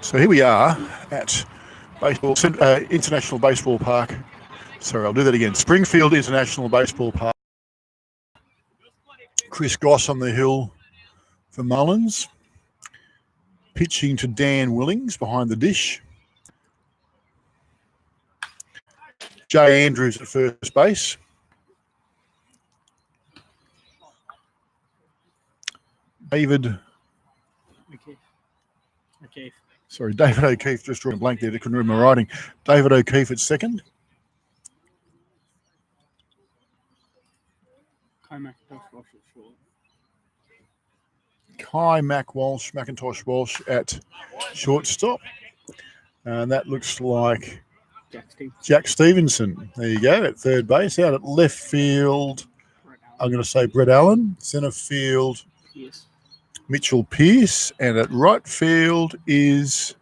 So here we are at International Baseball Park. Sorry, I'll do that again. Springfield International Baseball Park. Chris Goss on the hill for Marlins. Pitching to Dan Willings behind the dish. Jay Andrews at first base. David O'Keefe. Sorry, David O'Keefe, just drawing a blank there. I couldn't read my writing. David O'Keefe at second. Kai Macintosh Walsh at shortstop. And that looks like Jack Stevenson. There you go, at third base. Out at left field, I'm going to say Brett Allen. Centre field, Mitchell Pearce. And at right field is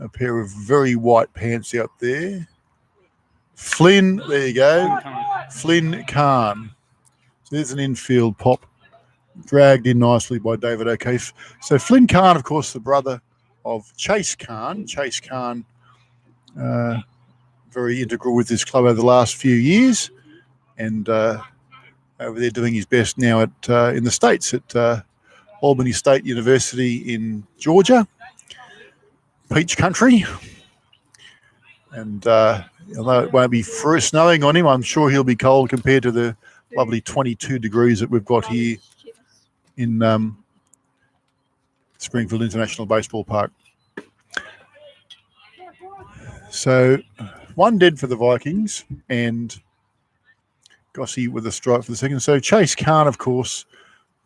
a pair of very white pants out there. Flynn, there you go. Flynn Kahn. So there's an infield pop dragged in nicely by David O'Keefe. So Flynn Kahn, of course, the brother of Chase Kahn. Chase Kahn, very integral with this club over the last few years, and over there doing his best now at in the States at Albany State University in Georgia, Peach Country. And although it won't be snowing on him, I'm sure he'll be cold compared to the lovely 22 degrees that we've got here in Springfield International Baseball Park. So one dead for the Vikings and Gossie with a strike for the second. So Chase Kahn, of course,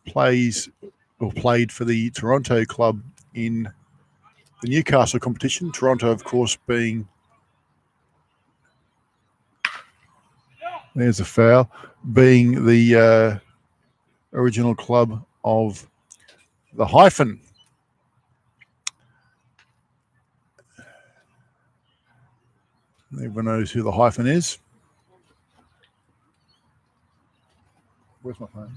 played for the Toronto club in the Newcastle competition. Toronto, of course, being, there's a foul, being the original club of the Hyphen. Everyone knows who the Hyphen is. Where's my phone?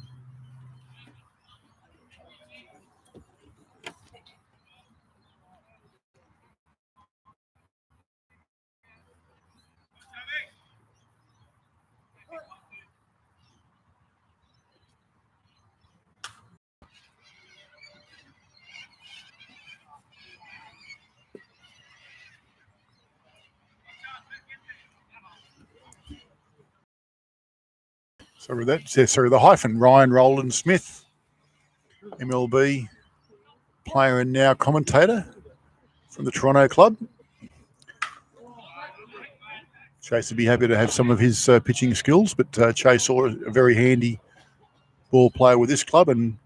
Sorry, the Hyphen, Ryan Roland Smith, MLB player and now commentator from the Toronto club. Chase would be happy to have some of his pitching skills, but Chase saw a very handy ball player with this club and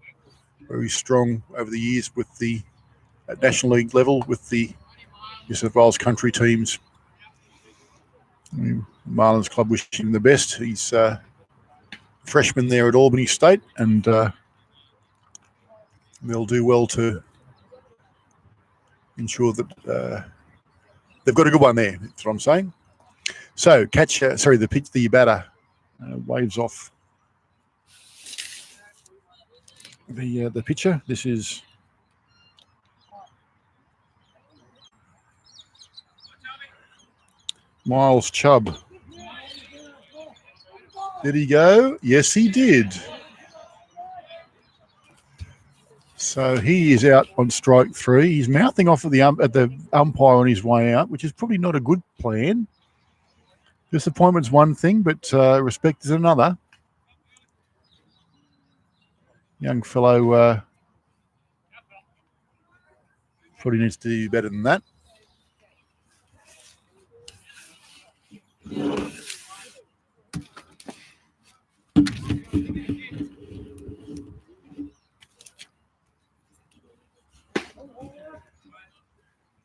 very strong over the years with the at National League level with the New South Wales country teams. Marlins club wishing him the best. He's freshman there at Albany State, and they'll do well to ensure that they've got a good one there. That's what I'm saying. So the batter waves off the pitcher. This is Miles Chubb. Did he go? Yes, he did. So he is out on strike three. He's mouthing off at the umpire on his way out, which is probably not a good plan. Disappointment's one thing, but respect is another. Young fellow probably needs to do better than that.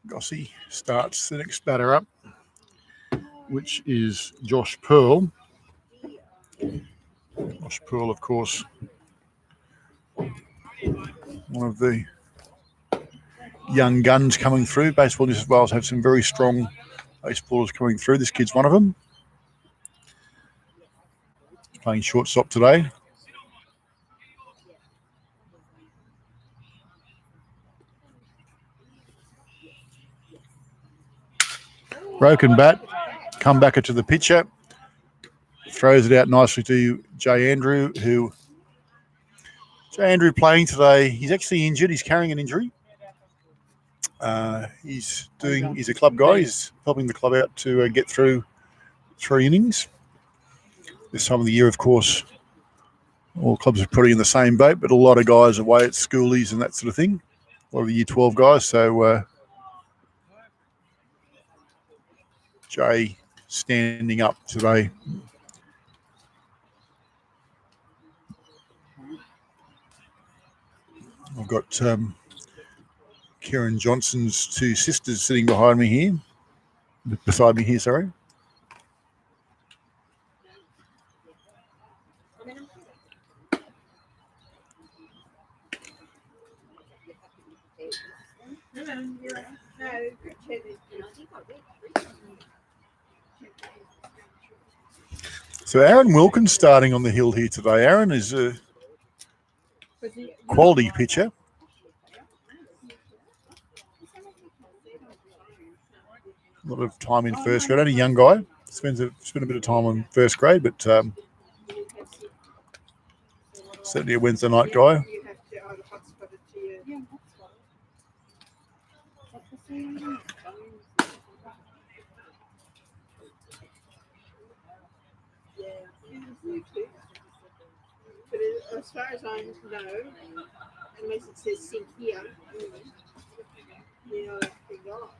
Gossie starts the next batter up, which is Josh Pearl. Josh Pearl, of course, one of the young guns coming through. Baseball New South Wales have some very strong baseballers coming through. This kid's one of them. He's playing shortstop today. Broken bat. Come back to the pitcher. Throws it out nicely to Jay Andrew, Jay Andrew playing today. He's actually injured. He's carrying an injury. He's a club guy. He's helping the club out to get through 3 innings. This time of the year, of course, all clubs are pretty in the same boat, but a lot of guys away at schoolies and that sort of thing. A lot of the Year 12 guys. So Jay standing up today. I've got Kieran Johnson's 2 sisters sitting beside me here, sorry. So Aaron Wilkins starting on the hill here today. Aaron is a quality pitcher. A lot of time in first grade. Only a young guy. Spent a bit of time in first grade, but certainly a Wednesday night guy. But as far as I know, unless it says sink here, I forgot.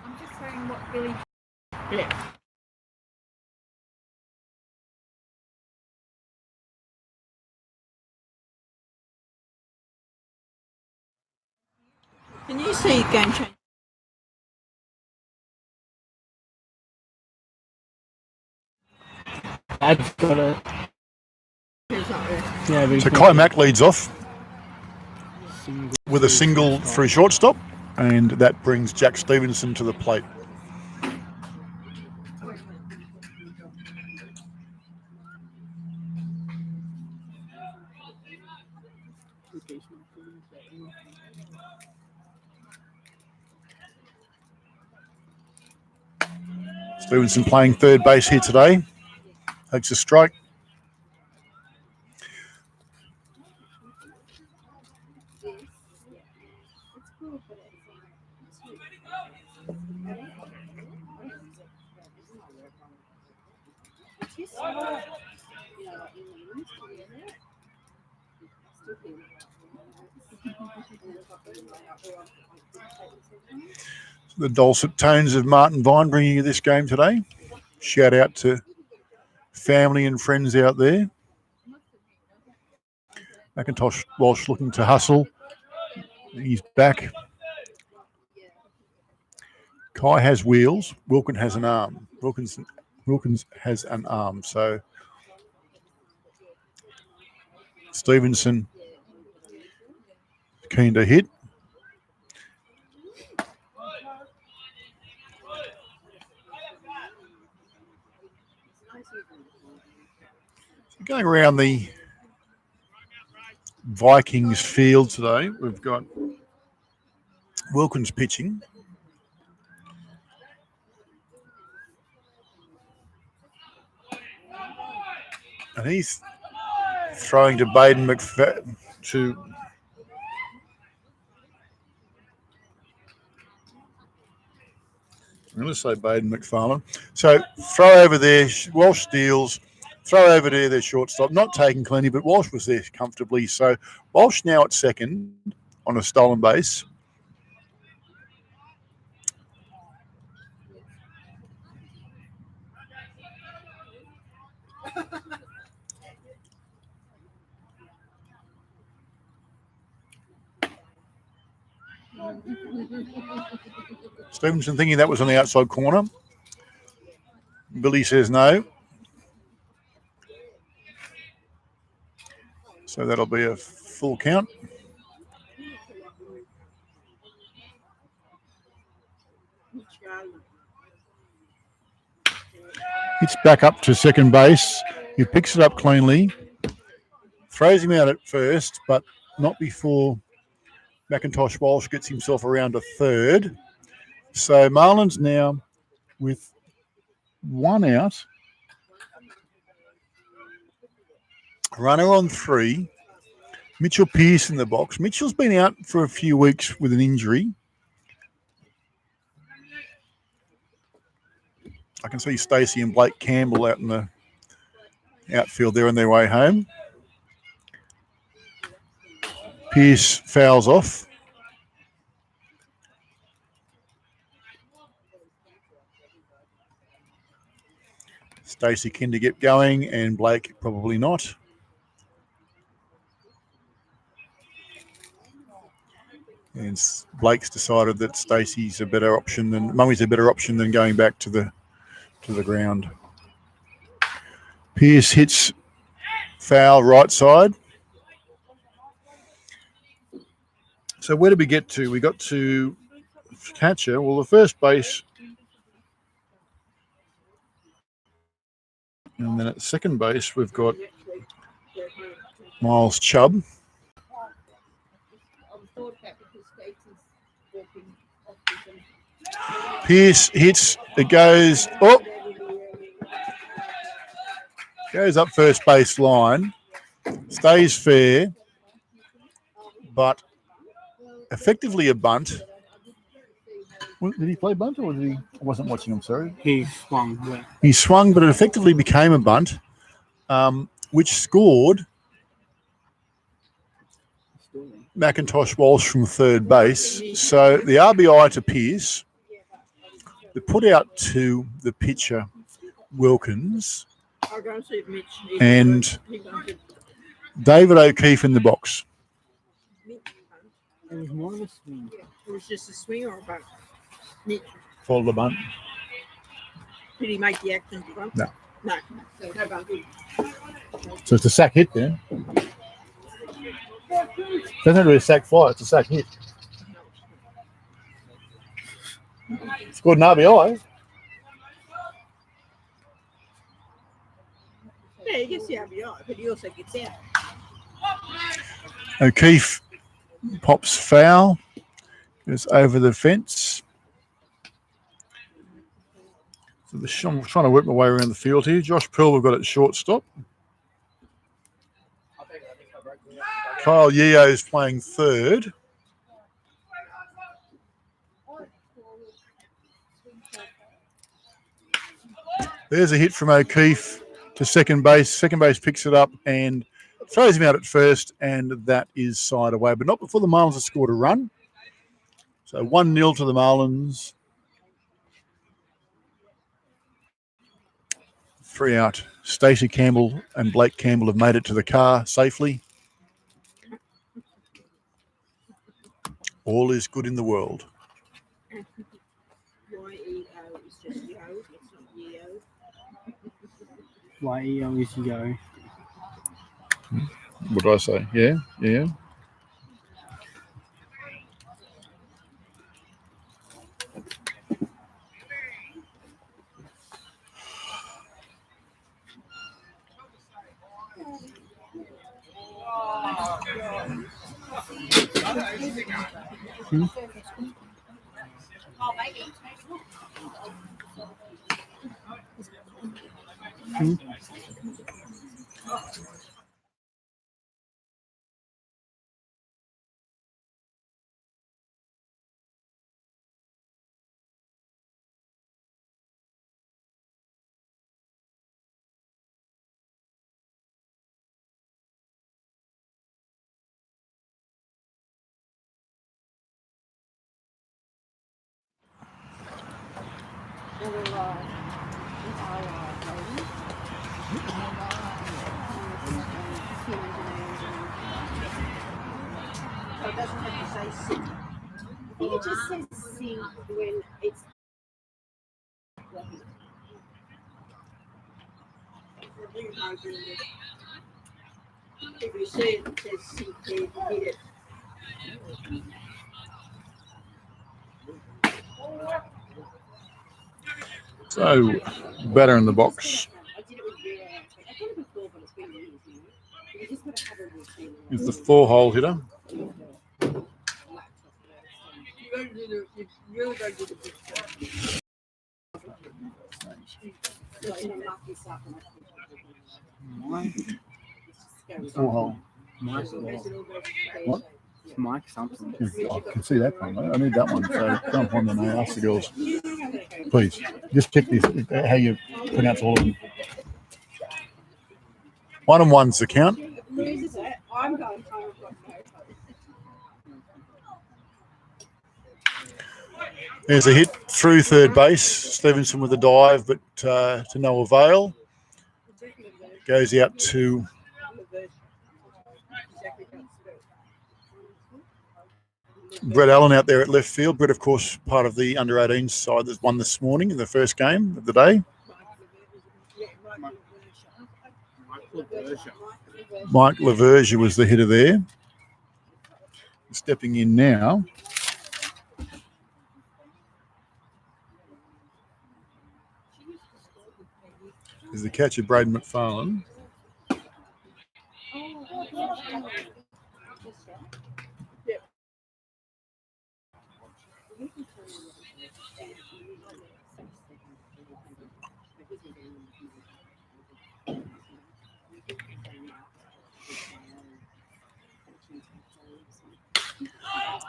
I'm just saying what Billy left. Can you see game change? Dad's got it. Yeah, so Kai Mack leads off with a single through shortstop, and that brings Jack Stevenson to the plate. Stevenson playing third base here today. Takes a strike. The dulcet tones of Martin Vine bringing you this game today. Shout out to family and friends out there. McIntosh Walsh looking to hustle. He's back. Kai has wheels. Wilkins has an arm. Wilkins has an arm. So Stevenson keen to hit. Going around the Vikings field today, we've got Wilkins pitching. And he's throwing to Baden McFadden I'm going to say Baden McFarlane. So throw over there, Walsh steals, throw over there, their shortstop, not taking cleanly, but Walsh was there comfortably. So Walsh now at second on a stolen base. Stevenson thinking that was on the outside corner. Billy says no. So that'll be a full count. It's back up to second base. He picks it up cleanly. Throws him out at first, but not before McIntosh Walsh gets himself around to third. So Marlins now with one out. Runner on three. Mitchell Pearce in the box. Mitchell's been out for a few weeks with an injury. I can see Stacey and Blake Campbell out in the outfield there on their way home. Pearce fouls off. Stacey keen to get going, and Blake probably not. And Blake's decided that Stacey's a better option than Mummy's a better option than going back to the ground. Pearce hits foul right side. So where did we get to? We got to catcher. Well, the first base. And then at second base, we've got Miles Chubb. Pearce hits. It goes. Oh, goes up first base line. Stays fair, but effectively a bunt. Did he play bunt or did he? I wasn't watching. I'm sorry. He swung. Yeah. He swung, but it effectively became a bunt, which scored McIntosh Walsh from third base. So the RBI to Pearce, the put out to the pitcher Wilkins, and David O'Keefe in the box. It was more of a swing. It was just a swing or a bunt? Followed the bunt. Did he make the action to bunt? No. No. So no bunt. So it's a sack hit then. Doesn't really a sack fly, it's a sack hit. Scored an RBI. Yeah, he gets the RBI, but he also gets out. O'Keefe pops foul. Goes over the fence. So I'm trying to work my way around the field here. Josh Pearl, we've got at shortstop. Kyle Yeo's playing third. There's a hit from O'Keefe to second base. Second base picks it up and throws him out at first, and that is side away. But not before the Marlins have scored a run. So 1-0 to the Marlins. 3 out. Stacey Campbell and Blake Campbell have made it to the car safely. All is good in the world. Y-E-O is just Yo, it's not Yeo. Y-E-O is Yo. What did I say? Yeah, yeah. So it doesn't have to say sick. think it just says sink when it's. If you see it, it says sink there, hit it. So, batter in the box I did it with your I did it before, but it's been years, you know. You just got to have a routine. is the 4-hole hitter. You really got to do the big stuff. So you know, knock this up and Mike, 4-hole. Mike, What? Mike something. I can see that one. I need that one. So jump on them and ask the girls. Please, just check this, how you pronounce all of them. 1 and 1's the count. loses it. I'm going home. I've got no hope. There's a hit through third base. Stevenson with a dive, but to no avail. Goes out to Brett Allen out there at left field. Brett, of course, part of the under-18 side that won this morning in the first game of the day. Mike Lavergia was the hitter there. Stepping in now is the catcher, Braden McFarlane.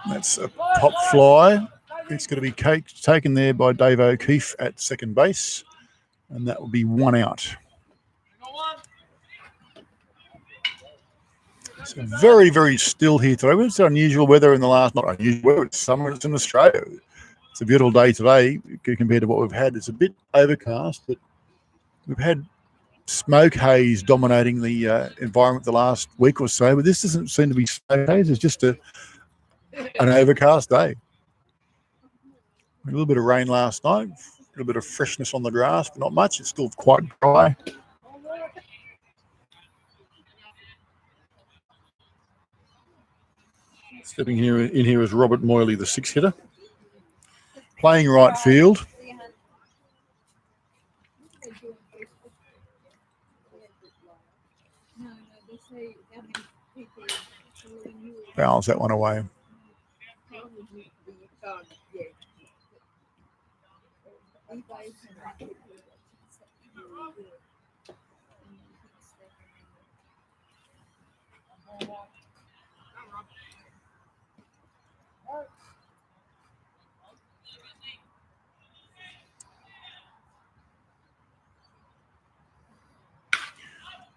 That's a pop fly. It's going to be taken there by Dave O'Keefe at second base, and that will be 1 out. It's very, very still here today. It's unusual weather in the last, not unusual weather, it's summer, it's in Australia. It's a beautiful day today compared to what we've had. It's a bit overcast, but we've had smoke haze dominating the environment the last week or so, but this doesn't seem to be smoke haze. It's just an overcast day. A little bit of rain last night, a little bit of freshness on the grass, but not much. It's still quite dry. Stepping in here is Robert Moyley, the 6 hitter. Playing right field. Fouls that one away.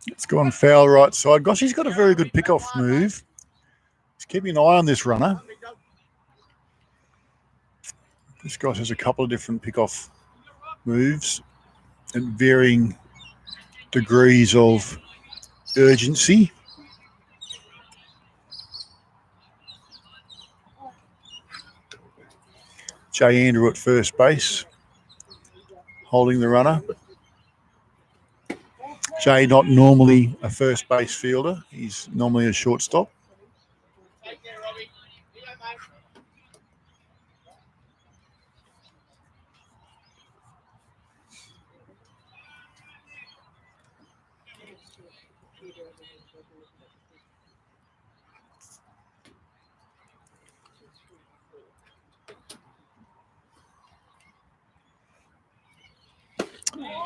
Let's go on foul right side. Gosh, he's got a very good pick-off move. He's keeping an eye on this runner. This guy has a couple of different pick-off moves at varying degrees of urgency. Jay Andrew at first base, holding the runner. Jay not normally a first base fielder. He's normally a shortstop.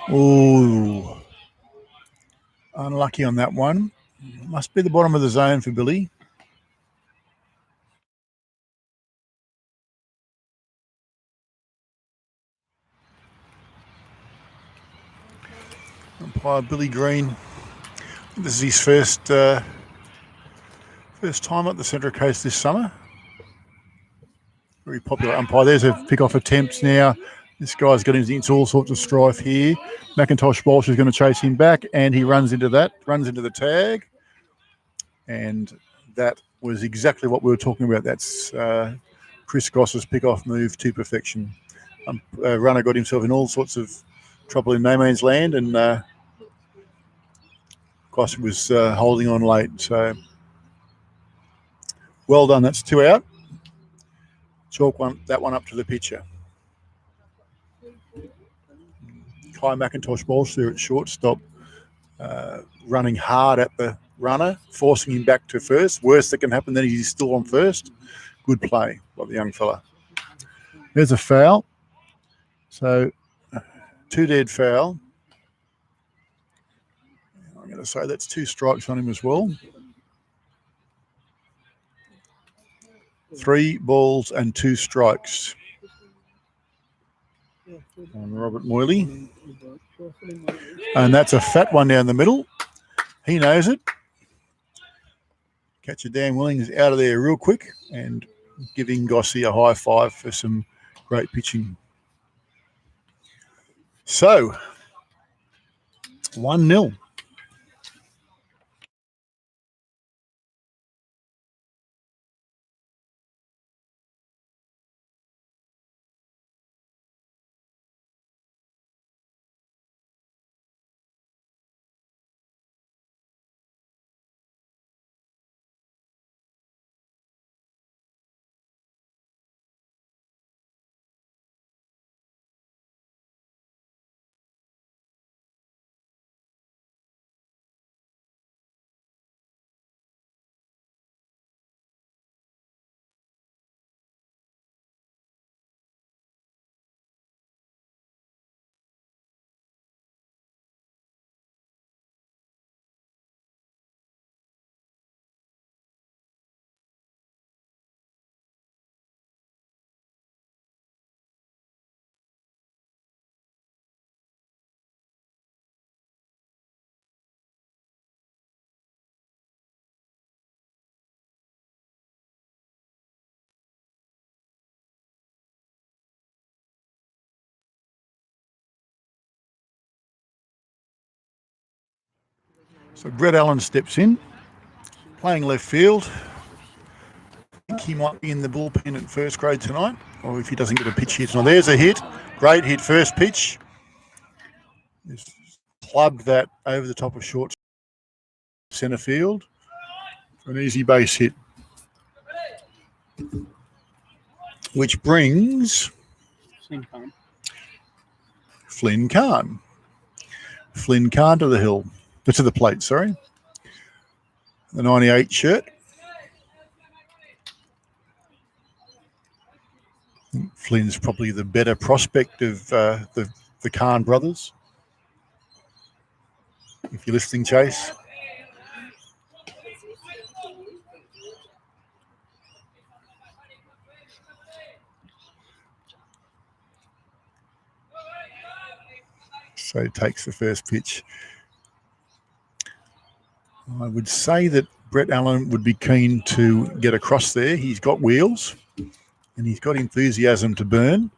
Ooh. Unlucky on that one. Must be the bottom of the zone for Billy. Umpire Billy Green. This is his first time at the Central Coast this summer. Very popular umpire. There's a pick-off attempt now. This guy's got into all sorts of strife here. McIntosh Walsh is going to chase him back, and he runs into the tag. And that was exactly what we were talking about. That's Chris Goss's pick-off move to perfection. Runner got himself in all sorts of trouble in no man's land, and Goss was holding on late. So well done. That's 2 out. Chalk that one up to the pitcher. Kai McIntosh Walsh there at shortstop, running hard at the runner, forcing him back to first. Worst that can happen, then he's still on first. Good play by the young fella. There's a foul. So 2 dead foul. I'm going to say that's 2 strikes on him as well. 3 balls and 2 strikes on Robert Moyley. And that's a fat one down the middle. He knows it. Catcher Dan Willings out of there real quick and giving Gossie a high five for some great pitching. So, 1-0. So Brett Allen steps in, playing left field. I think he might be in the bullpen at first grade tonight, or if he doesn't get a pitch here tonight. There's a hit. Great hit, first pitch. Just clubbed that over the top of short centre field for an easy base hit. Which brings Flynn Kahn. Flynn Kahn to the hill. To the plate, sorry. The 98 shirt. Flynn's probably the better prospect of the Kahn brothers. If you're listening, Chase. So he takes the first pitch. I would say that Brett Allen would be keen to get across there. He's got wheels and he's got enthusiasm to burn.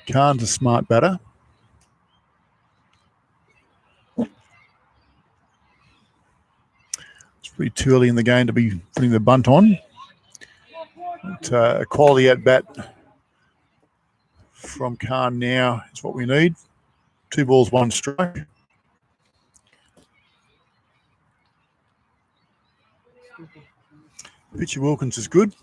Kahn's a smart batter. It's pretty too early in the game to be putting the bunt on. But, a quality at bat from Kahn now is what we need. 2 balls, 1 strike. Pitcher Wilkins is good.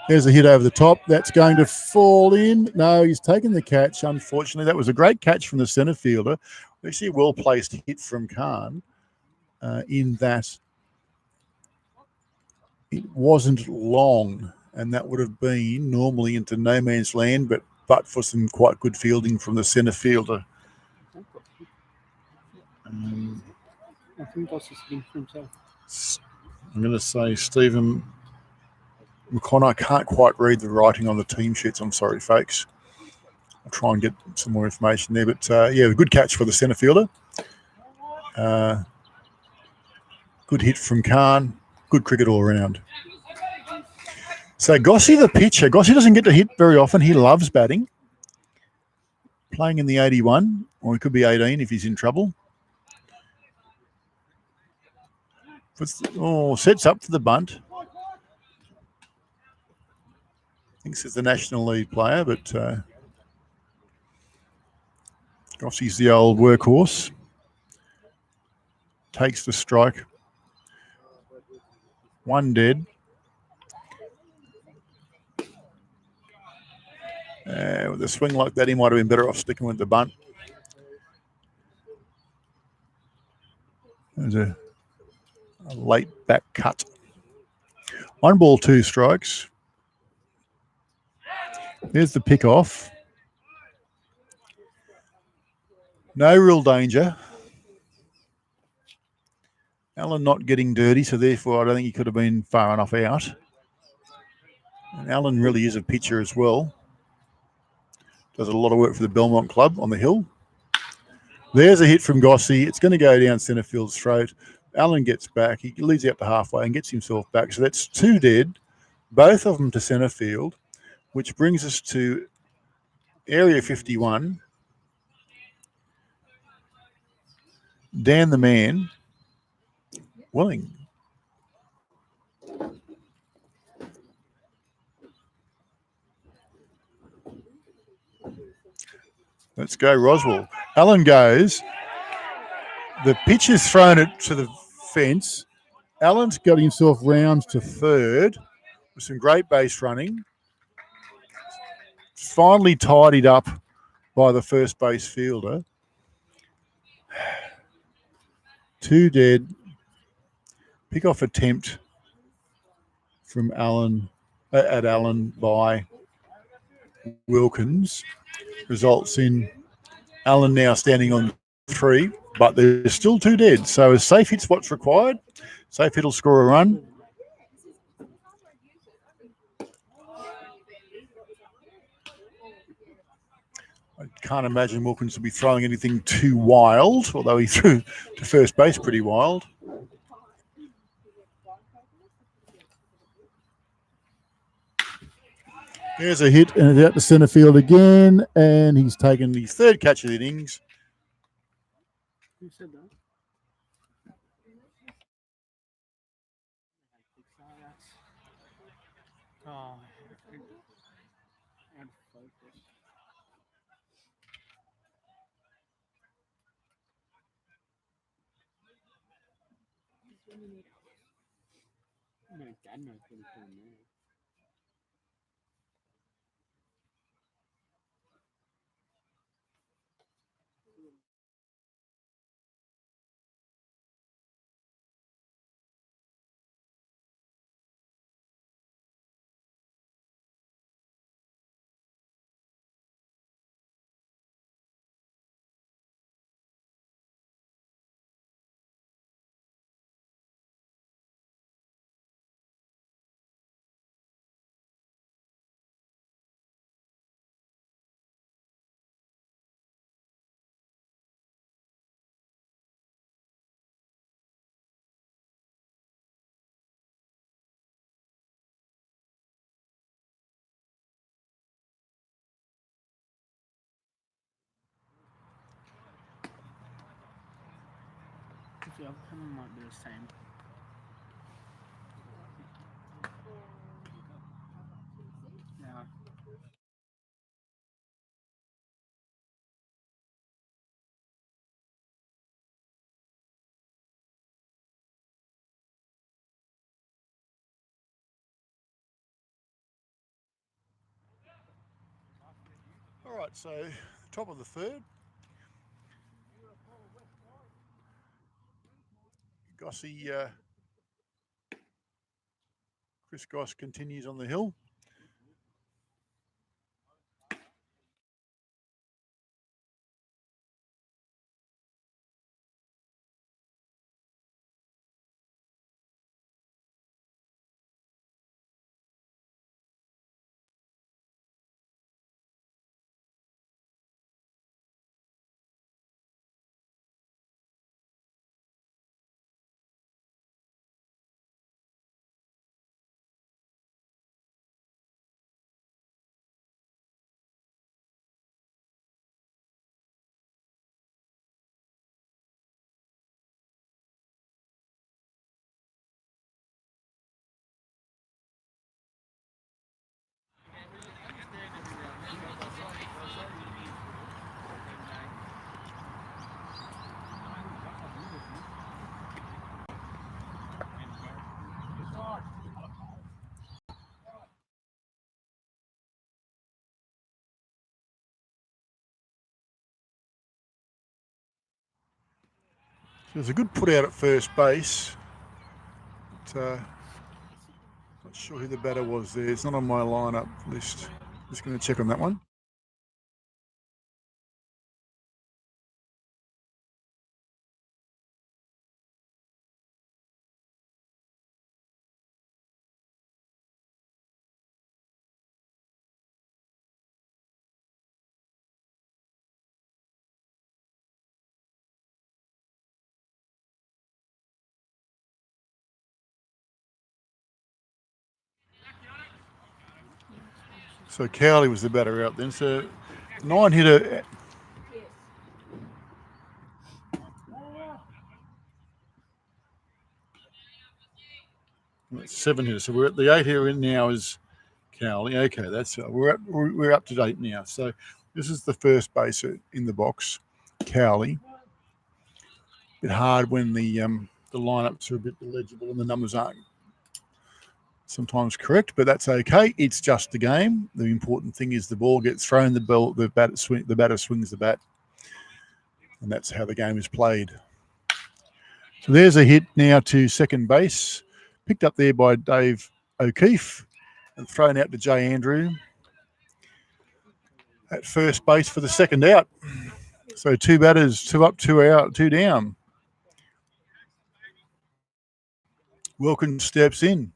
There's a hit over the top. That's going to fall in. No, he's taken the catch, unfortunately. That was a great catch from the centre fielder. Actually a well-placed hit from Kahn in that it wasn't long, and that would have been normally into no man's land, but for some quite good fielding from the centre fielder. I think that's just been for himself. I'm going to say Stephen McConnell. I can't quite read the writing on the team sheets. I'm sorry, folks. I'll try and get some more information there. But, yeah, a good catch for the centre fielder. Good hit from Kahn. Good cricket all around. So Gossie, the pitcher. Gossie doesn't get to hit very often. He loves batting. Playing in the 81, or he could be 18 if he's in trouble. Sets up for the bunt. Thinks it's the National League player, but Gossie's the old workhorse. Takes the strike. One dead. With a swing like that, he might have been better off sticking with the bunt. There's a late back cut. 1 ball, 2 strikes. There's the pick off. No real danger. Allen not getting dirty, so therefore I don't think he could have been far enough out. And Allen really is a pitcher as well. Does a lot of work for the Belmont Club on the hill. There's a hit from Gossie. It's going to go down centre field's throat. Allen gets back. He leads out to halfway and gets himself back. So that's 2 dead, both of them to centre field, which brings us to area 51. Dan the man, willing. Let's go, Roswell. Allen goes. The pitch is thrown it to the fence. Allen's got himself round to third with some great base running. Finally tidied up by the first base fielder. 2 dead. Pick-off attempt from Allen at Allen by Wilkins results in Allen now standing on 3, but there's still 2 dead. So a safe hit's what's required. Safe hit will score a run. I can't imagine Wilkins will be throwing anything too wild, although he threw to first base pretty wild. There's a hit, and it's out to centre field again, and he's taken his 3rd catch of the innings. Who said that? Oh, out of focus. No, Dad knows what he's doing there. The outcome might be the same. Yeah. All right, so top of the 3rd. Gossie, Chris Goss continues on the hill. There's a good put out at first base. But, not sure who the batter was there. It's not on my lineup list. Just going to check on that one. So Cowley was the batter out then. So 9 hitter. That's 7 hitter. So we're at the 8 hitter in now is Cowley. Okay, that's we're up to date now. So this is the first base in the box, Cowley. A bit hard when the lineups are a bit illegible and the numbers aren't sometimes correct, but that's okay. It's just a game. The important thing is the ball gets thrown, the batter swings the bat, and that's how the game is played. So there's a hit now to second base, picked up there by Dave O'Keefe and thrown out to Jay Andrew at first base for the second out. So 2 batters, 2 up, 2 out, 2 down. Wilkins steps in.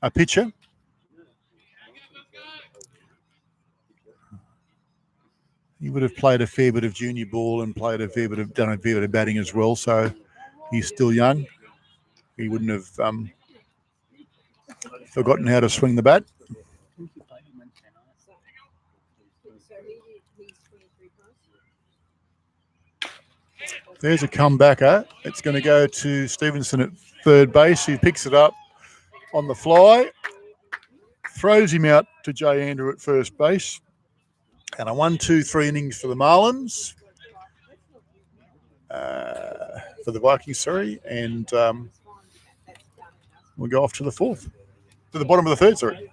A pitcher. He would have played a fair bit of junior ball and done a fair bit of batting as well. So he's still young. He wouldn't have forgotten how to swing the bat. There's a comebacker. It's going to go to Stevenson at third base. He picks it up on the fly, throws him out to Jay Andrew at first base. And a 1-2-3 innings for the Marlins. For the Vikings, sorry. And we'll go off to the fourth. To the bottom of the third, sorry.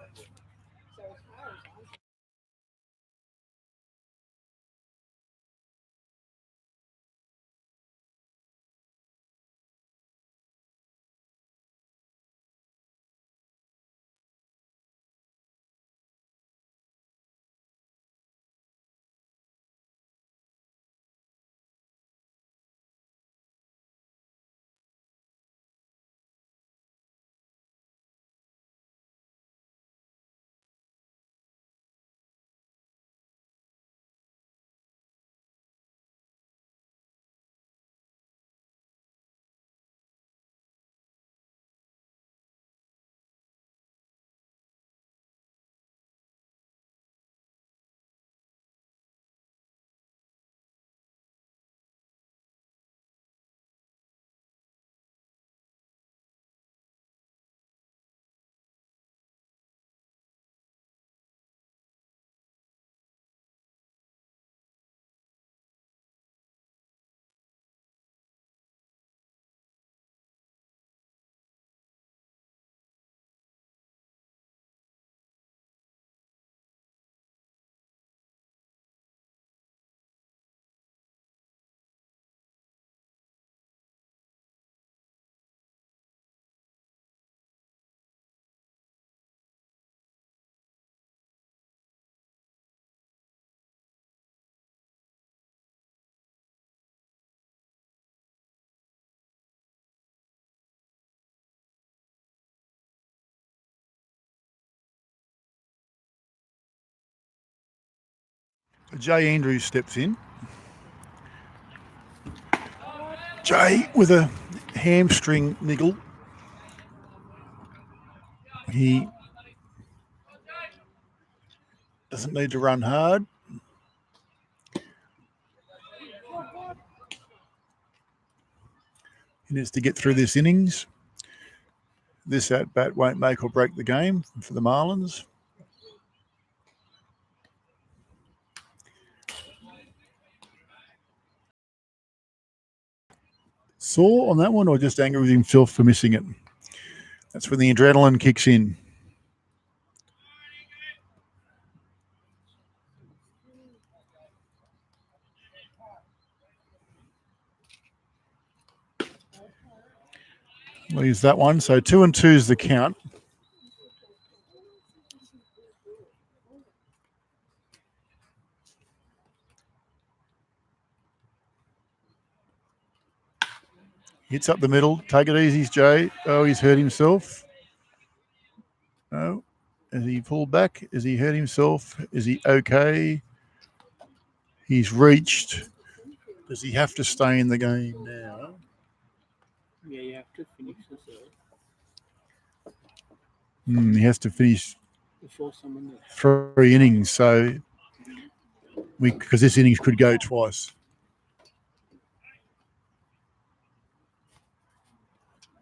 Jay Andrews steps in. Jay with a hamstring niggle. He doesn't need to run hard. He needs to get through this innings. This at-bat won't make or break the game for the Marlins. Sore on that one or just angry with himself for missing it? That's when the adrenaline kicks in. Leaves that one. So 2-2 is the count. Hits up the middle. Take it easy, Jay. Oh, he's hurt himself. No. Has he pulled back? Has he hurt himself? Is he okay? He's reached. Does he have to stay in the game now? Yeah, you have to finish this He has to finish before someone else. 3 innings. So, because this innings could go twice.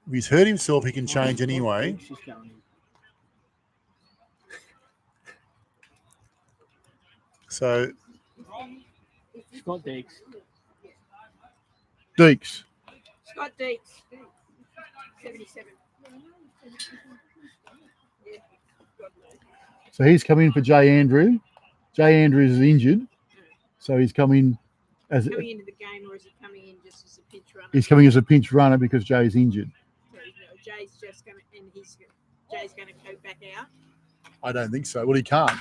If he's hurt himself, he can change anyway. So, Scott Deeks. Deeks. Scott Deeks, 77. Yeah. So he's come in for Jay Andrew. Jay Andrews is injured. So he's coming as Coming into the game, or is he coming in just as a pinch runner? he's coming as a pinch runner because Jay's injured. So, Jay's just going to, and Jay's going to go back out. I don't think so. Well, he can't.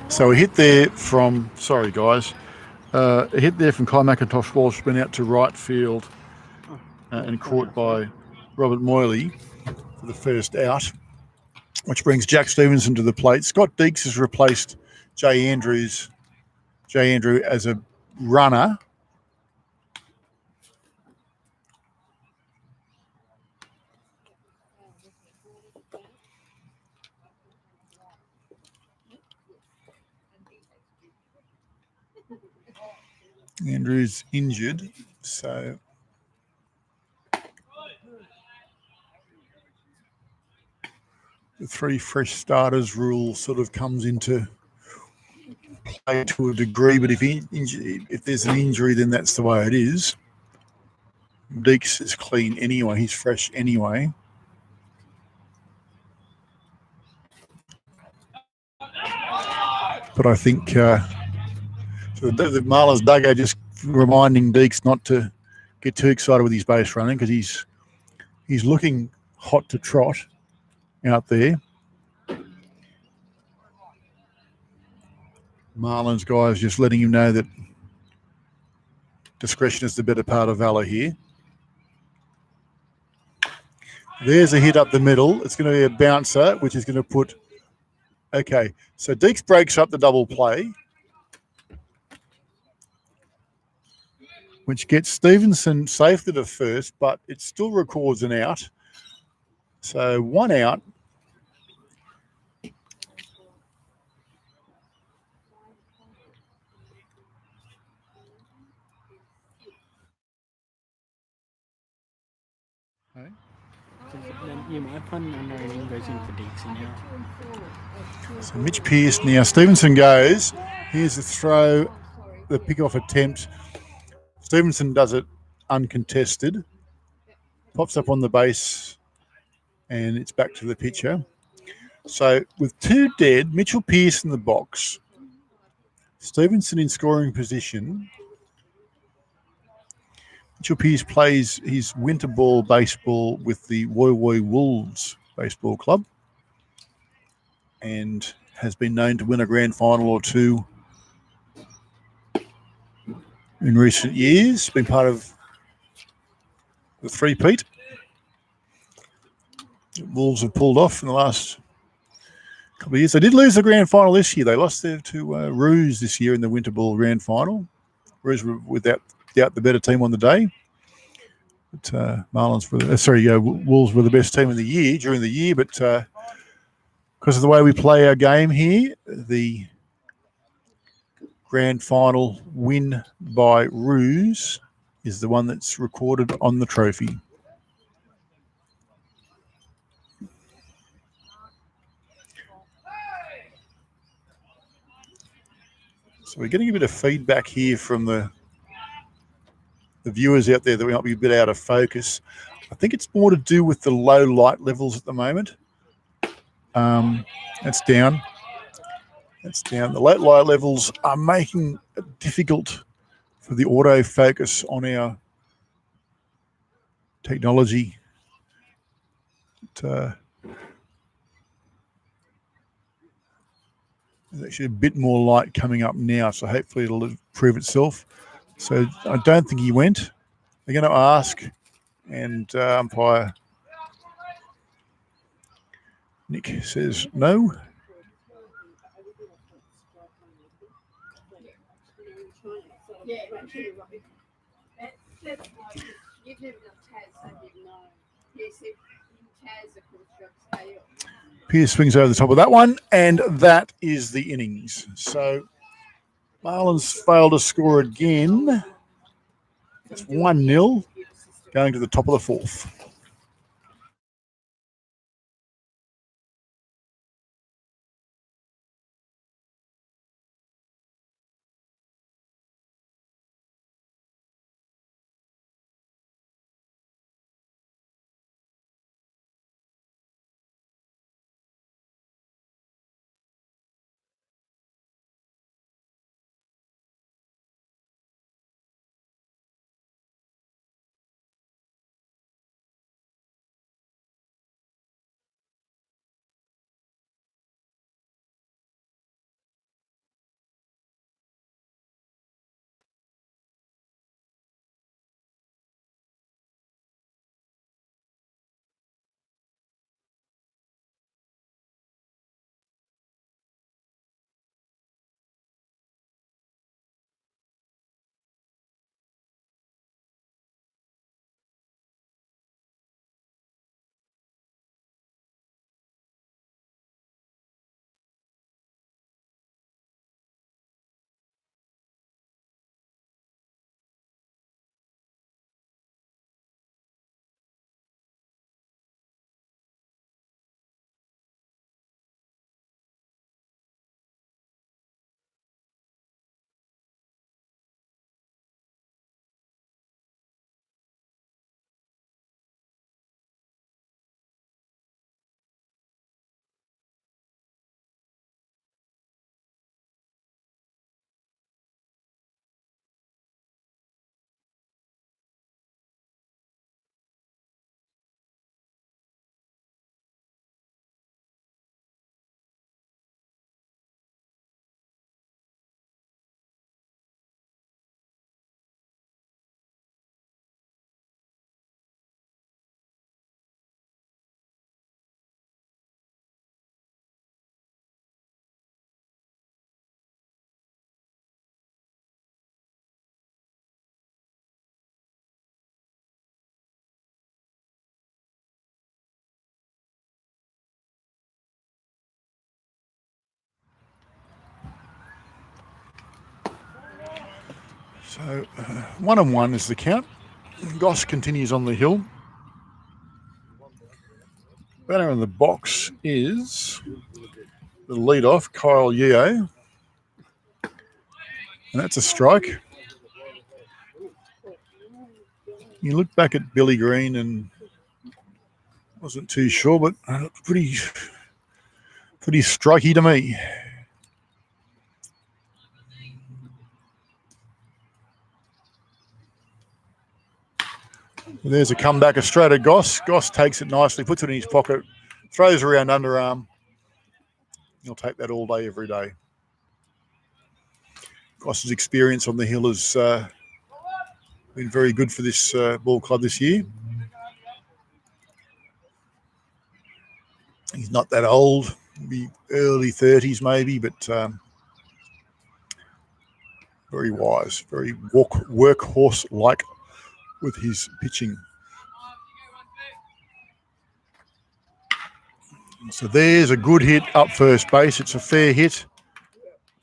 So a hit there from, sorry guys, a hit there from Kai McIntosh Walsh went out to right field and caught by Robert Moyley for the first out, which brings Jack Stevenson to the plate. Scott Deeks has replaced Jay Andrew as a runner. Andrew's injured, so the 3 fresh starters rule sort of comes into play to a degree, but if there's an injury, then that's the way it is. Deeks is clean anyway. He's fresh anyway. But I think so the Marlins dugout just reminding Deeks not to get too excited with his base running because he's looking hot to trot out there. Marlins guys just letting him know that discretion is the better part of valor here. There's a hit up the middle. It's going to be a bouncer, which is going to put... Okay, so Deeks breaks up the double play, which gets Stevenson safely to first, but it still records an out. So 1 out. Okay. Yeah, my fun unknown goes in for Deeks now. So Mitch Pearce now. Stevenson goes. Here's the throw, the pick-off attempt. Stevenson does it uncontested. Pops up on the base, and it's back to the pitcher. So with 2 dead, Mitchell Pearce in the box, Stevenson in scoring position. Mitchell Pearce plays his winter ball baseball with the Woy Woy Wolves Baseball Club and has been known to win a grand final or 2 in recent years. Been part of the three-peat. Wolves have pulled off in the last couple of years. They did lose the grand final this year. They lost there to Roos this year in the winter ball grand final. Roos were without doubt the better team on the day. But Marlins were Wolves were the best team of the year during the year. But because of the way we play our game here, the grand final win by Ruse is the one that's recorded on the trophy. So we're getting a bit of feedback here from the viewers out there that we might be a bit out of focus. I think it's more to do with the low light levels at the moment. That's down. That's down. The low light levels are making it difficult for the autofocus on our technology. There's actually a bit more light coming up now, so hopefully it'll improve itself. So I don't think he went. They're going to ask, and umpire Nick says no. Pierce swings over the top of that one, and that is the innings. So Marlins fail to score again. It's 1-0 going to the top of the fourth. So 1-1 is the count. Goss continues on the hill. Batter in the box is the leadoff, Kyle Yeo. And that's a strike. You look back at Billy Green and wasn't too sure, but pretty strikey to me. There's a comeback straight at Goss. Goss takes it nicely, puts it in his pocket, throws around underarm. He'll take that all day, every day. Goss's experience on the hill has been very good for this ball club this year. He's not that old, maybe early 30s maybe, but very wise, very workhorse-like with his pitching. So there's a good hit up first base. It's a fair hit.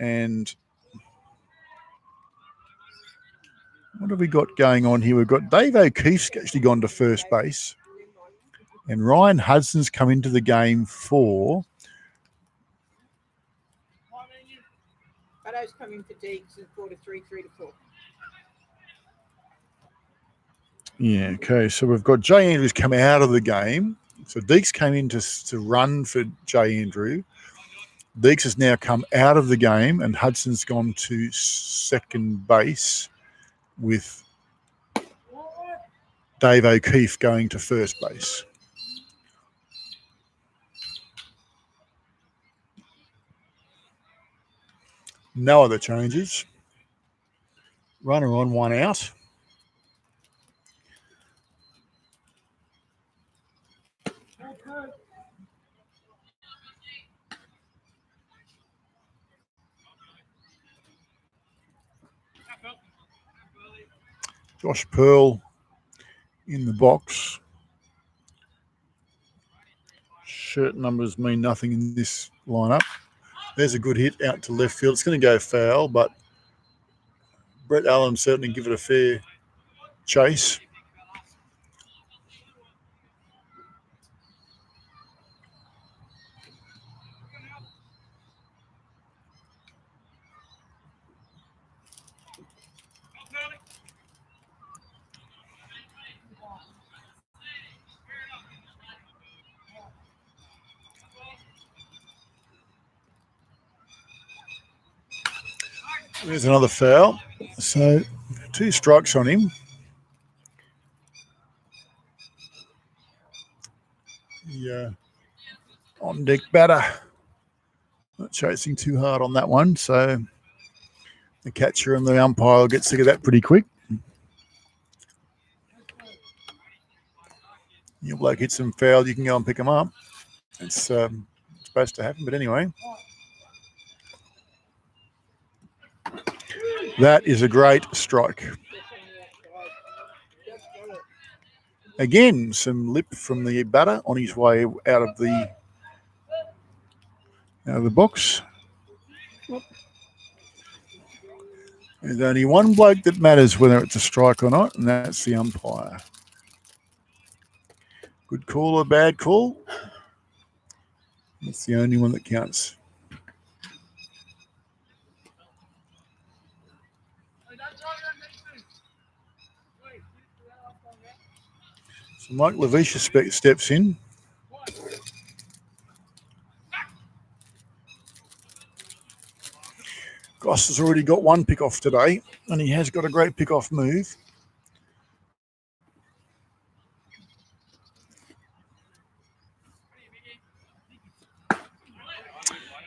And What have we got going on here? We've got Dave O'Keefe's actually gone to first base. And Ryan Hudson's come into the game for... Baddo's coming for Deeks and 4 to 3, 3 to 4. Yeah, okay. So we've got Jay Andrews come out of the game. So Deeks came in to run for Jay Andrew. Deeks has now come out of the game and Hudson's gone to second base with Dave O'Keefe going to first base. No other changes. Runner on, one out. Josh Pearl in the box. Shirt numbers mean nothing in this lineup. There's a good hit out to left field. It's going to go foul, but Brett Allen certainly give it a fair chase. There's another foul. So 2 strikes on him. Yeah, on deck batter. Not chasing too hard on that one. So the catcher and the umpire will get sick of that pretty quick. Your bloke hits them foul, you can go and pick them up. It's supposed to happen, but anyway. That is a great strike. Again, some lip from the batter on his way out of the box. There's only one bloke that matters whether it's a strike or not, and that's the umpire. Good call or bad call? That's the only one that counts. So Mike Lavisha steps in. Goss has already got 1 pick-off today, and he has got a great pick-off move.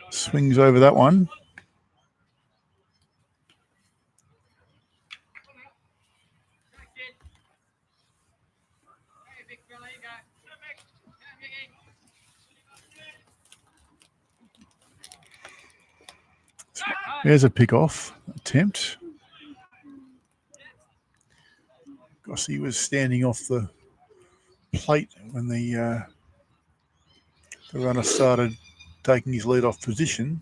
Swings over that one. There's a pick-off attempt. Gossy was standing off the plate when the runner started taking his lead-off position.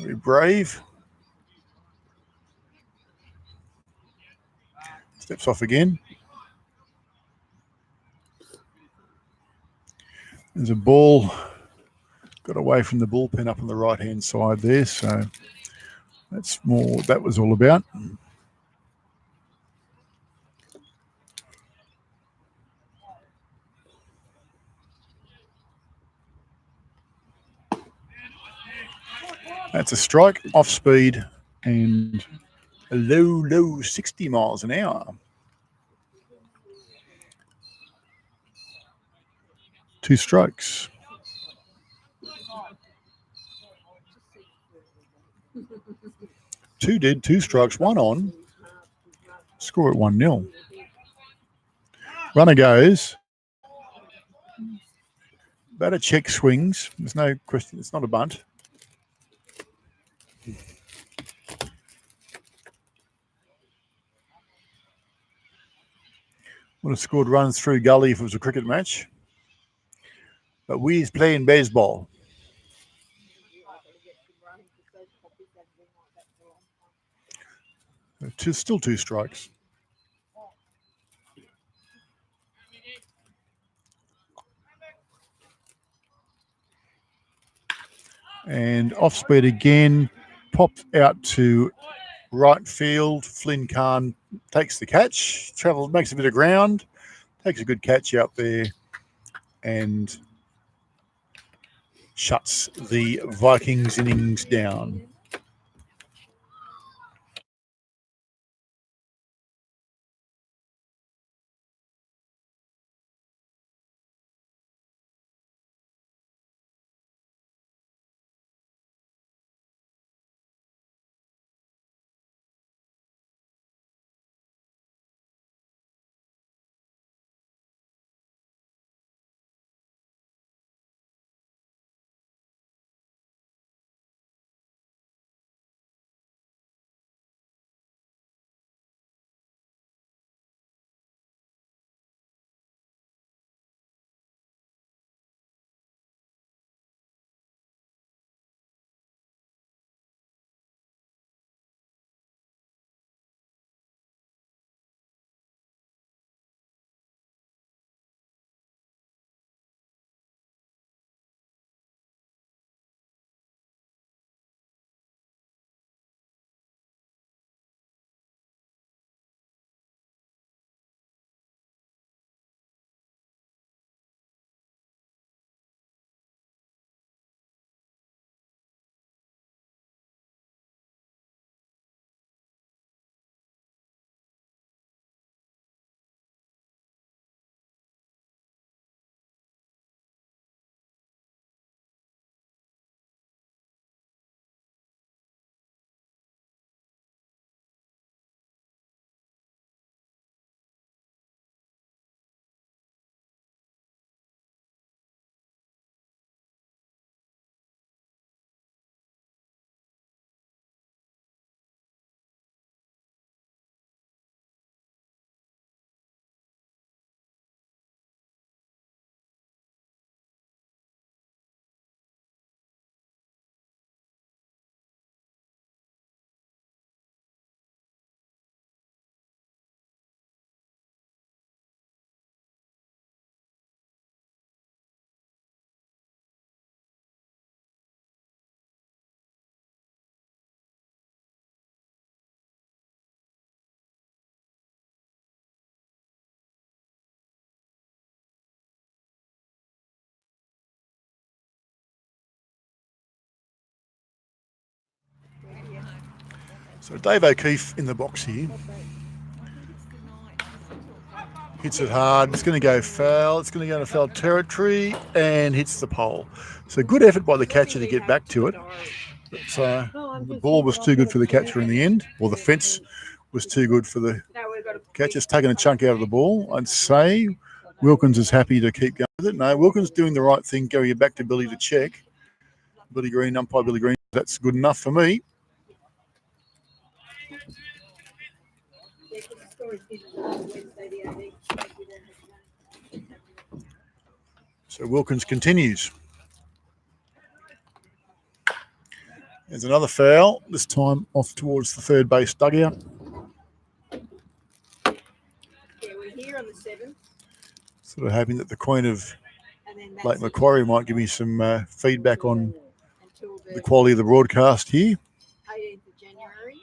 Very brave. Steps off again. There's a ball got away from the bullpen up on the right-hand side there, so that's more what that was all about. That's a strike, off speed, and a low 60 miles an hour. 2 strikes. 2 dead, 2 strikes, 1 on. Score at 1-0. Runner goes. Batter check swings. There's no question. It's not a bunt. Would have scored runs through gully if it was a cricket match. But we's playing baseball. So still 2 strikes. And off speed again, popped out to right field. Flynn Kahn takes the catch, makes a bit of ground, takes a good catch out there, and shuts the Vikings innings down. So Dave O'Keefe in the box here. Hits it hard. It's going to go foul. It's going to go into foul territory and hits the pole. So good effort by the catcher to get back to it. But the ball was too good for the catcher in the end. Or the fence was too good for the catcher's taking a chunk out of the ball. I'd say Wilkins is happy to keep going with it. No, Wilkins doing the right thing, going back to Billy to check. Billy Green, umpire Billy Green, that's good enough for me. So Wilkins continues. There's another foul, this time off towards the third base dugout. Yeah, we're here on the 7th. Sort of hoping that the Queen of Lake Macquarie might give me some feedback on the quality of the broadcast here. 18th of January.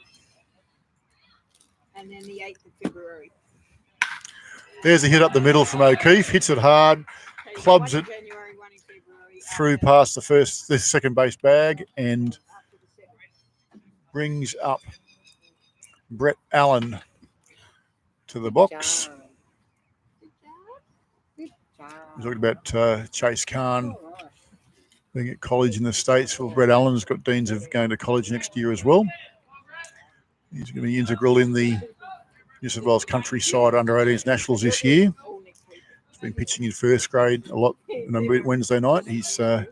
And then the 8th of February. There's a hit up the middle from O'Keefe. Hits it hard, clubs it through past the second base bag, and brings up Brett Allen to the box. We're talking about Chase Kahn being at college in the States. Well, Brett Allen's got deans of going to college next year as well. He's going to be integral in the New South Wales countryside under-18s nationals this year. He's been pitching in first grade a lot on Wednesday night. He's here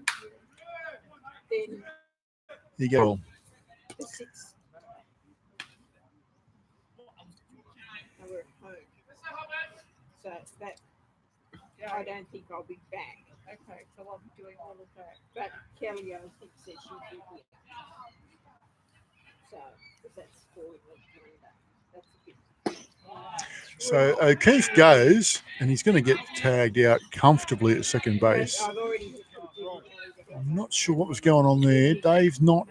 you go. So that I don't think I'll be back. Okay, so I'm doing all of that. But Kelly, I think, said she'd be here. So, because that's 4 weeks calendar. That's So O'Keefe goes, and he's going to get tagged out comfortably at second base. I've already I'm not sure what was going on there. Dave's not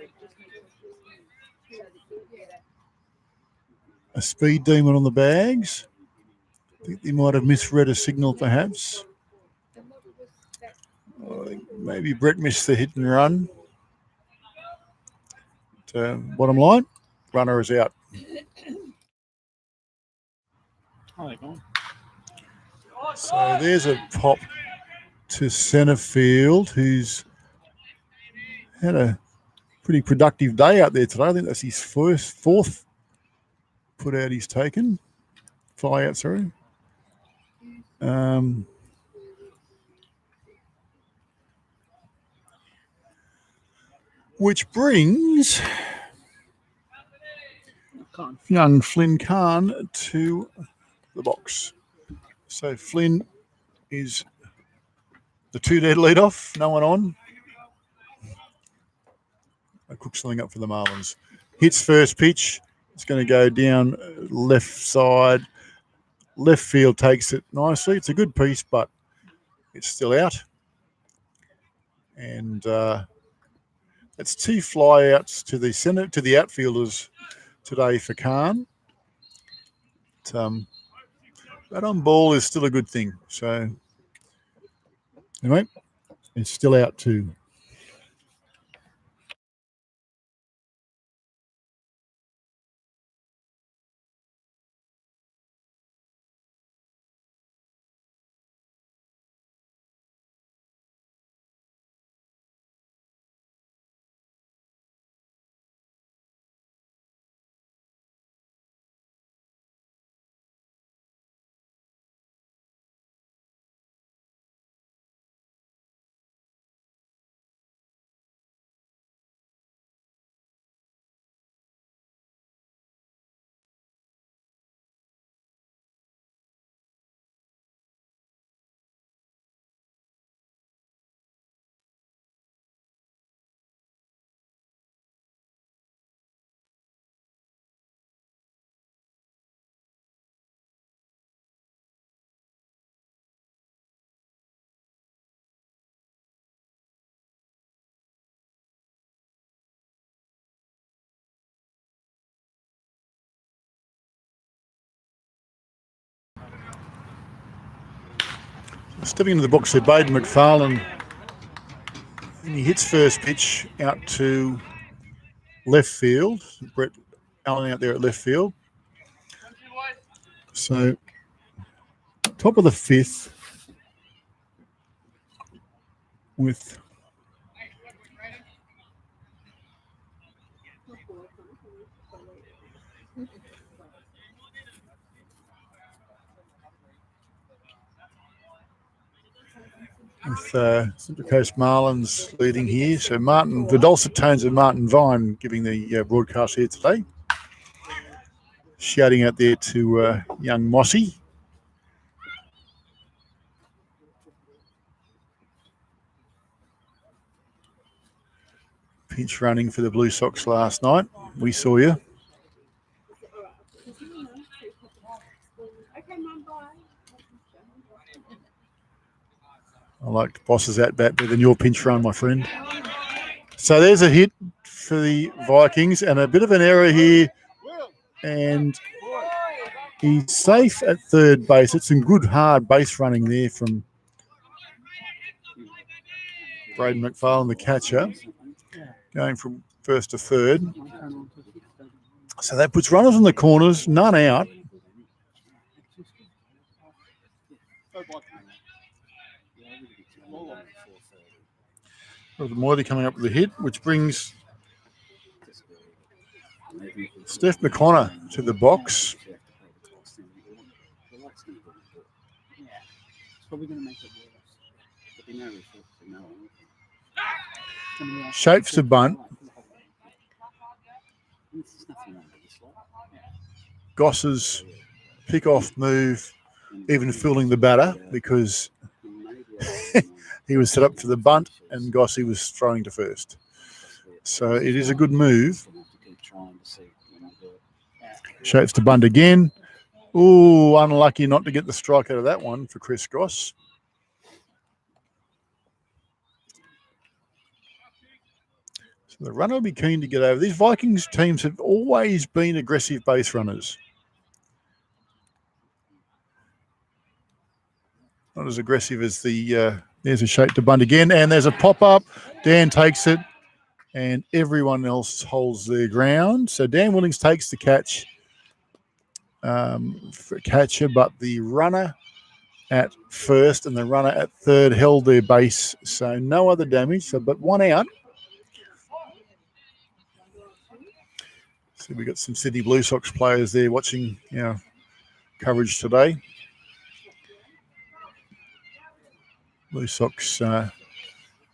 a speed demon on the bags. I think they might have misread a signal, perhaps. I think maybe Brett missed the hit and run. Bottom line, runner is out. Oh, they're gone. So there's a pop to centre field, who's had a pretty productive day out there today. I think that's his fourth put out he's taken. Fly out, sorry. Which brings young Flynn Khan to the box. So Flynn is the 2-dead leadoff, no one on. I cook something up for the Marlins. Hits first pitch. It's going to go down left side. Left field takes it nicely. It's a good piece, but it's still out. And it's 2 flyouts to the centre, to the outfielders today for Khan. But on ball is still a good thing. So anyway, it's still out too. Stepping into the box there, Baden McFarlane, and he hits first pitch out to left field. Brett Allen out there at left field. So top of the 5th with Central Coast Marlins leading here. So Martin, the dulcet tones of Martin Vine giving the broadcast here today. Shouting out there to young Mossy. Pinch running for the Blue Sox last night. We saw you. I liked Boss's at-bat better than your pinch run, my friend. So there's a hit for the Vikings and a bit of an error here. And he's safe at third base. It's some good hard base running there from Braden McFarlane, the catcher, going from first to third. So that puts runners in the corners, none out. Moily coming up with a hit, which brings Steph McConnor to the box. Shapes to bunt. Goss's pick-off move, even fooling the batter because he was set up for the bunt and Gossy was throwing to first. So it is a good move. Shapes to bunt again. Ooh, unlucky not to get the strike out of that one for Chris Goss. So the runner will be keen to get over. These Vikings teams have always been aggressive base runners. Not as aggressive as the, there's a shake to bunt again, and there's a pop-up. Dan takes it, and everyone else holds their ground. So Dan Willings takes the catch for catcher, but the runner at first and the runner at third held their base. So no other damage, but one out. So we've got some Sydney Blue Sox players there watching our coverage today. Blue Sox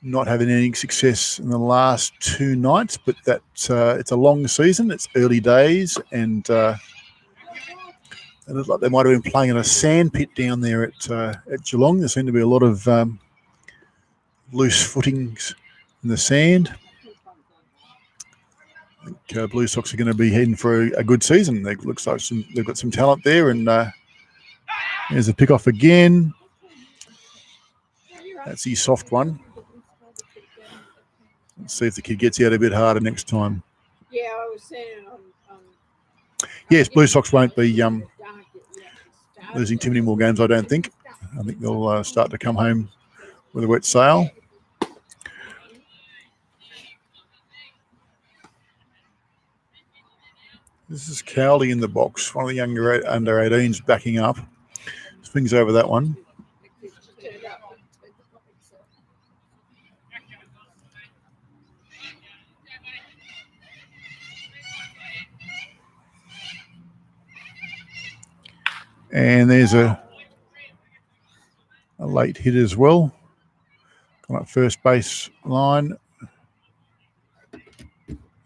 not having any success in the last two nights, but that it's a long season. It's early days, and it looks like they might have been playing in a sand pit down there at Geelong. There seem to be a lot of loose footings in the sand. I think Blue Sox are going to be heading for a good season. It looks like they've got some talent there, and there's a pick-off again. That's the soft one. Let's see if the kid gets out a bit harder next time. Yeah, I was saying. Yes, Blue Sox won't be losing too many more games, I don't think. I think they'll start to come home with a wet sail. This is Cowley in the box, one of the younger under 18s backing up. Swings over that one. And there's a late hit as well. Come up first base line.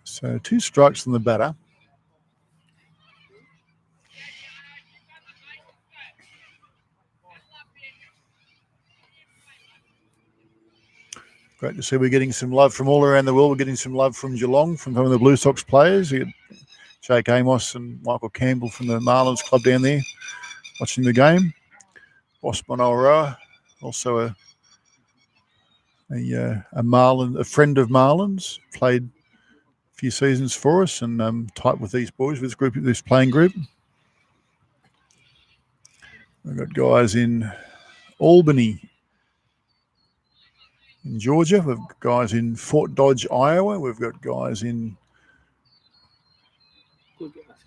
So 2 strikes on the batter. Great to see we're getting some love from all around the world. We're getting some love from Geelong, from some of the Blue Sox players. We had Jake Amos and Michael Campbell from the Marlins club down there watching the game. Osman Oroa, also a friend of Marlins, played a few seasons for us, and tight with these boys, with this playing group. We've got guys in Albany, in Georgia. We've got guys in Fort Dodge, Iowa. We've got guys in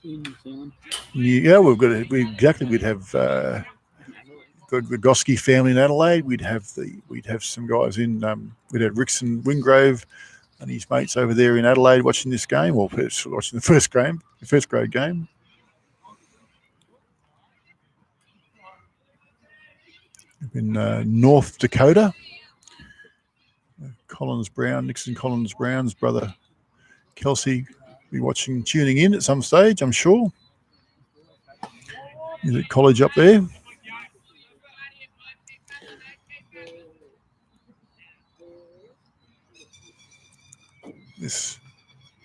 New Zealand. we'd have the Goski family in Adelaide. We'd have some guys in. We'd have Rickson Wingrove and his mates over there in Adelaide watching this game, or watching the first grade game. In North Dakota, Nixon Collins Brown's brother Kelsey will be tuning in at some stage, I'm sure. He's at college up there. This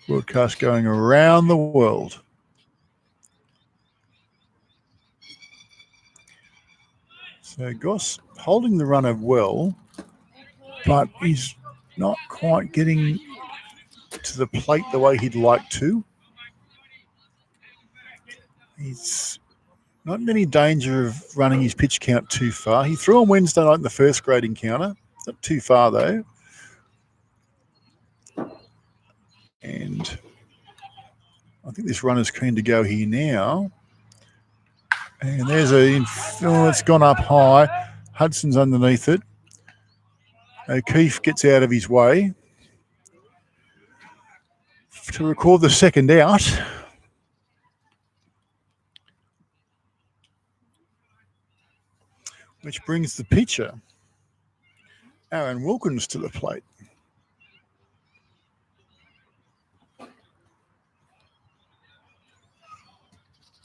broadcast going around the world. So Goss holding the runner well, but he's not quite getting to the plate the way he'd like to. He's not in any danger of running his pitch count too far. He threw on Wednesday night in the first grade encounter. Not too far, though. And I think this runner's keen to go here now. And there's it's gone up high. Hudson's underneath it. O'Keefe gets out of his way to record the second out. Which brings the pitcher, Aaron Wilkins, to the plate.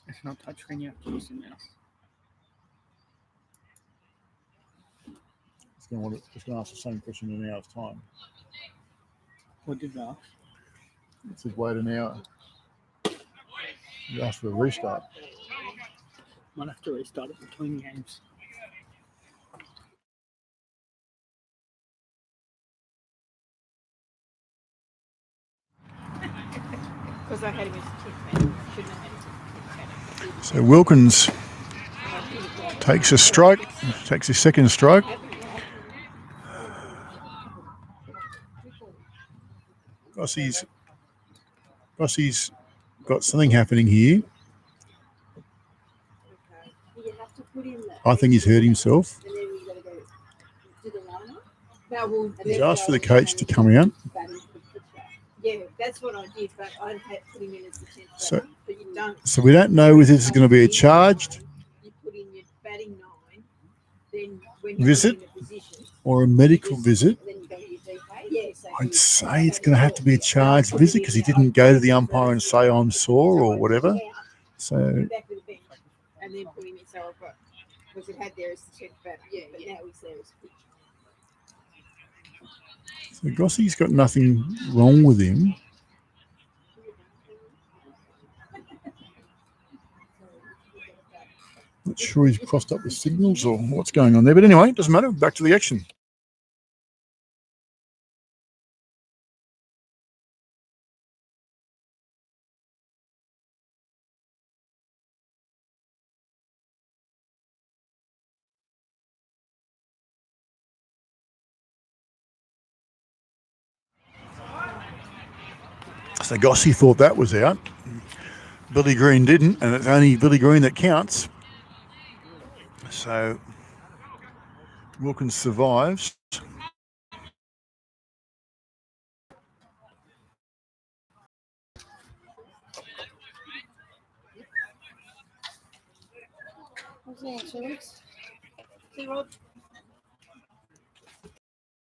It's not touchscreen, you have to use the mouse. It's going to ask the same question in an hour's time. What did that? It says wait an hour. You asked for a restart. Might have to restart it between games. Because I had him as a 10th man. Shouldn't have had him as a 10th man. So Wilkins takes a strike, takes his second strike. Gossie's got something happening here. I think he's hurt himself. He's asked for the coach to come out. Yeah, that's what I did, but I had put him in as the 10th batter. But you don't. So we don't know whether this is going to be a charged You put in your batting 9, then when visit put in a position, or a medical visit. then you go to your DK. Yeah, so I'd say it's going to have to be a charged visit because he didn't go to the umpire and say I'm sore or whatever. So back to the bench and then put him in. So I've got, because it had there as the 10th batter. Yeah, but now he's there as a pitcher. So Gossie's got nothing wrong with him. Not sure he's crossed up the signals or what's going on there. But anyway, it doesn't matter. Back to the action. So Gossie thought that was out. Billy Green didn't, and it's only Billy Green that counts. So Wilkins survives.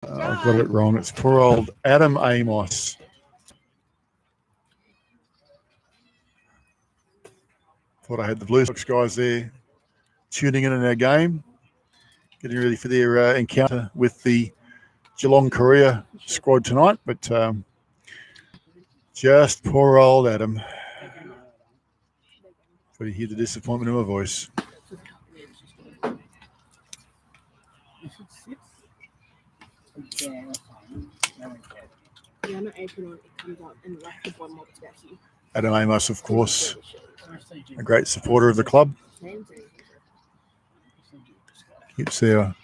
I've got it wrong. It's poor old Adam Amos. Thought I had the Blue Sox guys there tuning in our game, getting ready for their encounter with the Geelong Korea squad tonight. But just poor old Adam. But you hear the disappointment in my voice. Adam Amos, of course, a great supporter of the club. Keeps their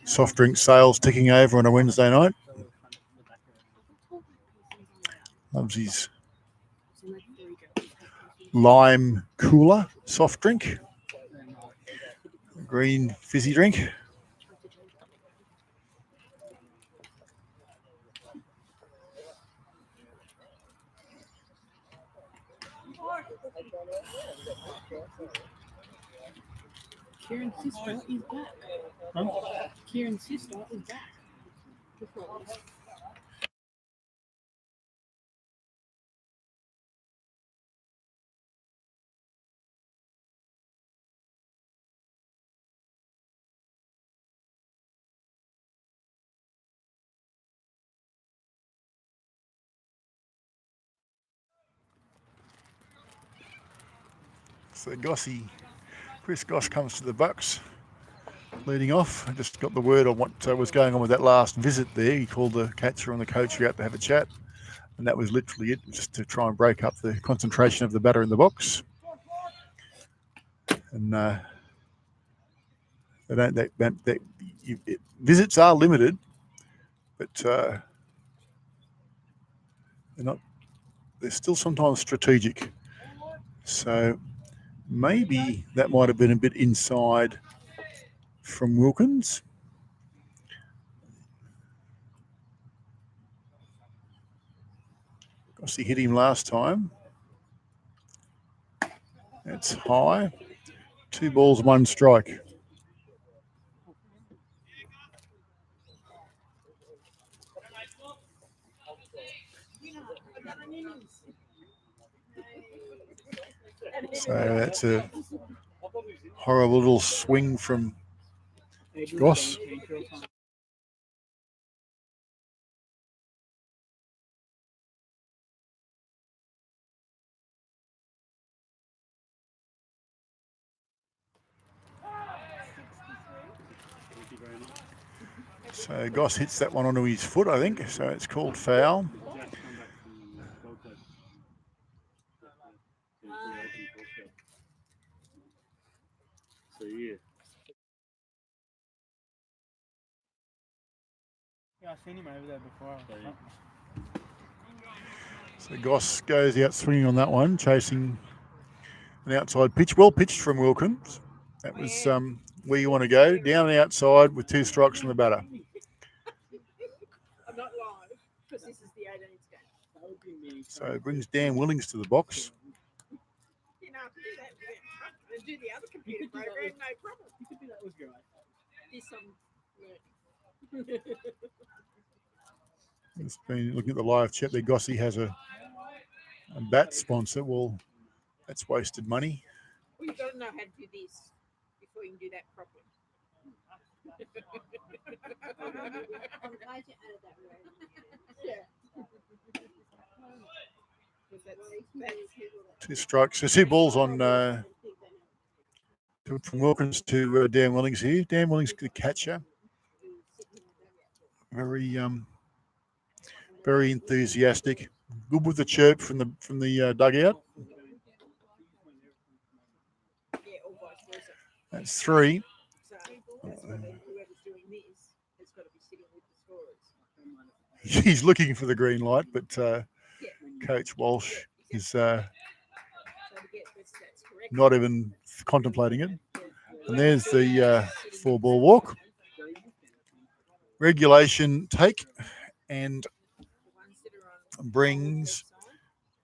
soft drink sales ticking over on a Wednesday night. Loves his lime cooler soft drink, green fizzy drink. Kieran's sister is back. Huh? Kieran's sister is back. So Chris Goss comes to the Bucks, leading off. I just got the word on what was going on with that last visit there. He called the catcher and the coach out to have a chat, and that was literally it, just to try and break up the concentration of the batter in the box. And visits are limited, but they're not. They're still sometimes strategic. So maybe that might have been a bit inside from Wilkins. He hit him last time. That's high. 2 balls, 1 strike. So that's a horrible little swing from Goss. So Goss hits that one onto his foot, I think. So it's called foul. Jack's come back from Gold Coast. So yeah. Yeah, I've seen him over there before. So Goss goes out swinging on that one, chasing an outside pitch. Well pitched from Wilkins. That was where you want to go. Down the outside with 2 strikes from the batter. I'm not live because this is the 18th game. So it brings Dan Willings to the box. You know, do that. And do the other computer program, no problem. You could do that with your iPhone. This It's been looking at the live chat there. Gossy has a bat sponsor. Well, that's wasted money. Well, you've got to know how to do this before you can do that properly. I'm glad you added that word. Yeah. 'Cause that's 2 strikes. So 2 balls on from Wilkins to Dan Willings here. Dan Willings, the catcher. Very very enthusiastic. Good with the chirp from the dugout. yeah, or vice versa. That's 3. So that's why whoever's doing this has got to be sitting with the scorers. He's looking for the green light, but Yeah. Coach Walsh is So to get this, that's correct. not even contemplating it. And there's the 4-ball walk. Regulation take and The ones that are on brings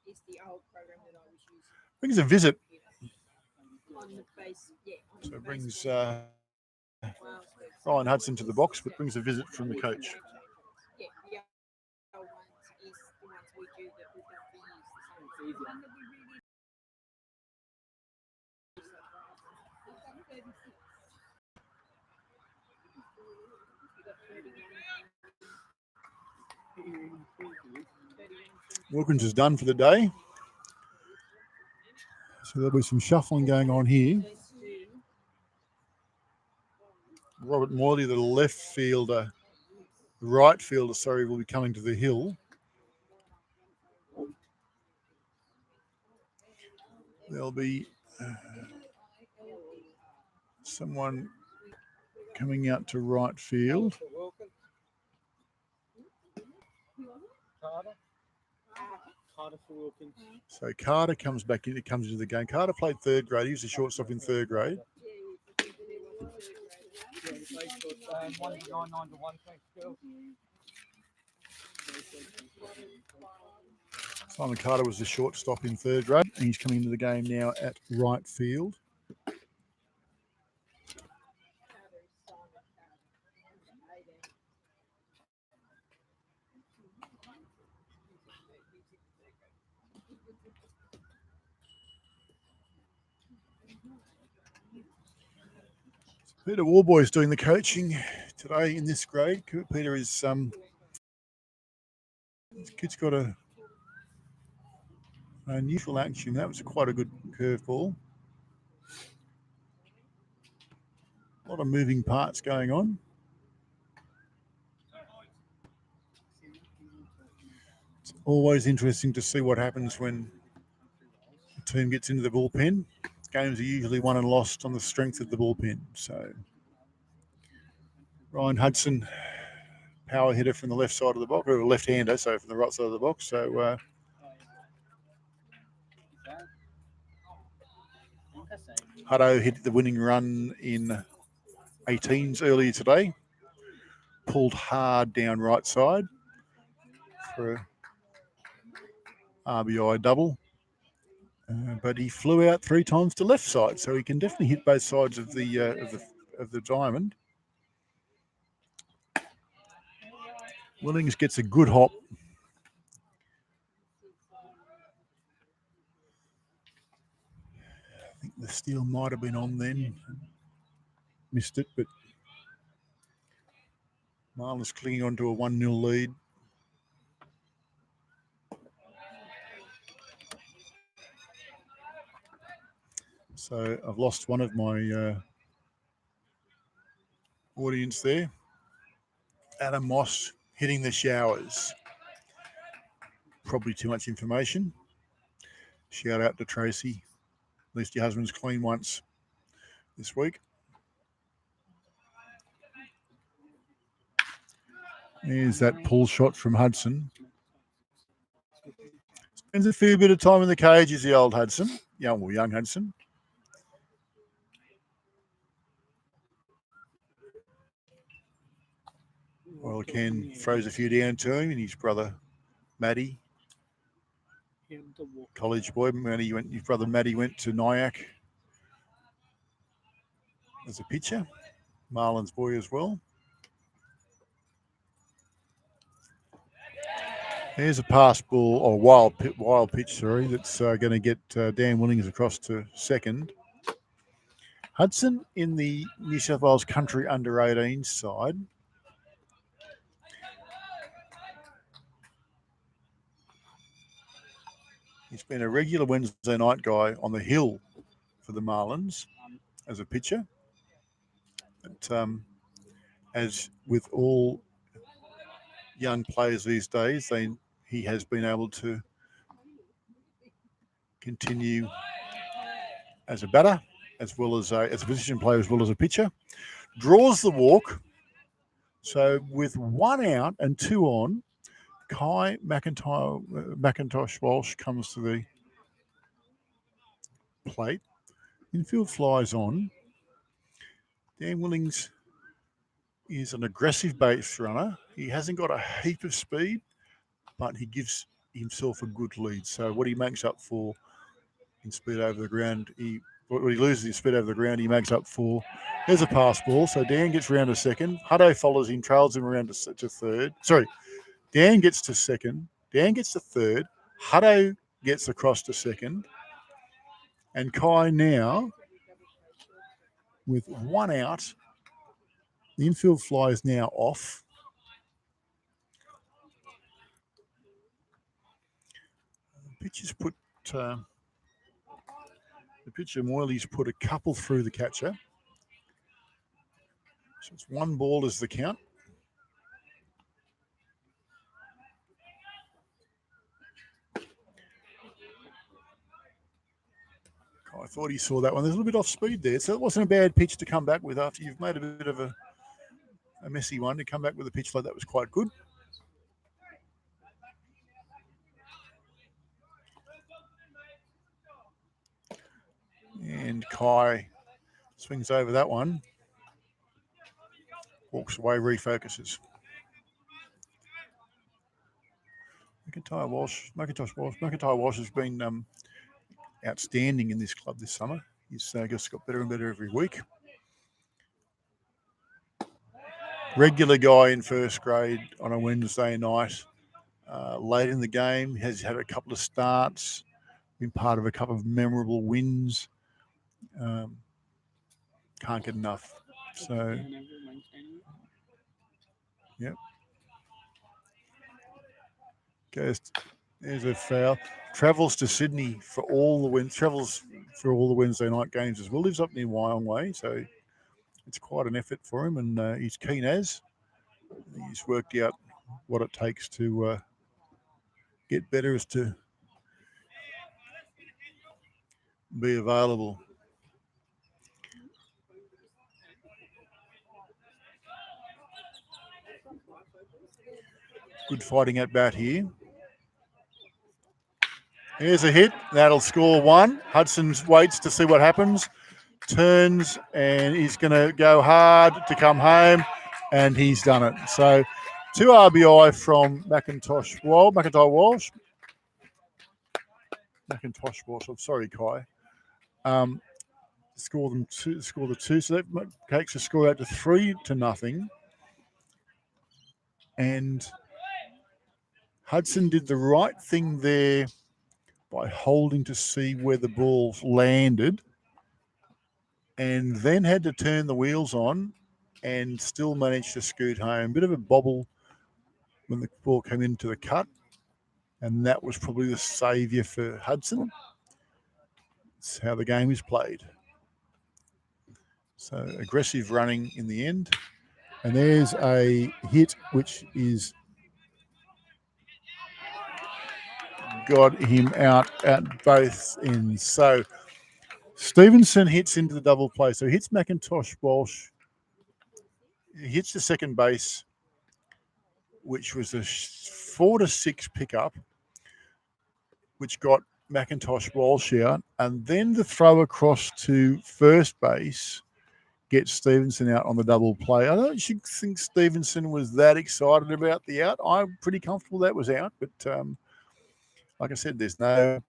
is the old program that I was using. brings a visit. On the base, yeah. On So the it brings Wales website. Ryan Hudson to the box, but brings a visit from the coach. Yeah, the old ones is the ones we do that we've done for years. The same one that we really Wilkins is done for the day. So there'll be some shuffling going on here. Robert Morley, the left fielder, the right fielder, sorry, will be coming to the hill. There'll be someone coming out to right field. Carter for Wilkins. So Carter comes back in. It comes into the game. Carter played 3rd grade. He was a shortstop in 3rd grade. Simon Carter was the shortstop in 3rd grade, and he's coming into the game now at right field. Peter Warboy is doing the coaching today in this grade. Peter is this kid's got an unusual action. That was quite a good curveball. A lot of moving parts going on. It's always interesting to see what happens when the team gets into the bullpen. Games are usually won and lost on the strength of the bullpen. So Ryan Hudson, power hitter from the left side of the box, or left-hander, so from the right side of the box. So Hutto hit the winning run in 18s earlier today. Pulled hard down right side for a RBI double. But he flew out 3 times to left side, so he can definitely hit both sides of the diamond. Willings gets a good hop. I think the steal might have been on then. Missed it, but Marlins clinging on to a 1-0 lead. So I've lost one of my audience there. Adam Moss hitting the showers. Probably too much information. Shout out to Tracy. At least your husband's clean once this week. There's that pull shot from Hudson. Spends a fair bit of time in the cage, is the old Hudson. Young Hudson. Well, Ken throws a few down to him and his brother, Matty, college boy. His brother Matty went to Nyack as a pitcher. Marlins boy as well. There's a pass ball, or wild pitch, sorry, that's going to get Dan Willings across to second. Hudson in the New South Wales Country under-18 side. He's been a regular Wednesday night guy on the hill for the Marlins as a pitcher. But as with all young players these days, he has been able to continue as a batter, as well as a position player, as well as a pitcher. Draws the walk. So with 1 out and 2 on, Kai McIntosh Walsh comes to the plate. Infield flies on. Dan Willings is an aggressive base runner. He hasn't got a heap of speed, but he gives himself a good lead. So what he makes up for in speed over the ground, what he loses in speed over the ground, he makes up for. There's a pass ball. So Dan gets round to second. Hutto follows him, trails him around to third. Sorry, Dan gets to second. Dan gets to third. Hutto gets across to second. And Kai now, with 1 out, the infield fly is now off. The pitcher Moyley's put a couple through the catcher. So it's 1 ball is the count. I thought he saw that one. There's a little bit off speed there. So it wasn't a bad pitch to come back with after you've made a bit of a messy one. To come back with a pitch like that was quite good. And Kai swings over that one. Walks away, refocuses. McIntosh Walsh has been outstanding in this club this summer. He's just got better and better every week. Regular guy in first grade on a Wednesday night. Late in the game, has had a couple of starts, been part of a couple of memorable wins. Can't get enough. So, yep. There's a foul. Travels to Sydney for all the Wednesday night games as well. Lives up near Wyong Way, so it's quite an effort for him, and he's keen as. He's worked out what it takes to get better, is to be available. Good fighting at bat here. Here's a hit. That'll score 1. Hudson waits to see what happens. Turns, and he's going to go hard to come home, and he's done it. So 2 RBI from McIntosh Walsh. I'm sorry, Kai. Score the 2. So that takes the score out to 3-0. And Hudson did the right thing there by holding to see where the ball landed, and then had to turn the wheels on and still managed to scoot home. Bit of a bobble when the ball came into the cut, and that was probably the saviour for Hudson. It's how the game is played. So aggressive running in the end. And there's a hit which is got him out at both ends. So Stevenson hits into the double play. So he hits McIntosh Walsh. He hits the second base, which was a 4-6 pickup, which got McIntosh Walsh out. And then the throw across to first base gets Stevenson out on the double play. I don't think Stevenson was that excited about the out. I'm pretty comfortable that was out, but like I said, there's no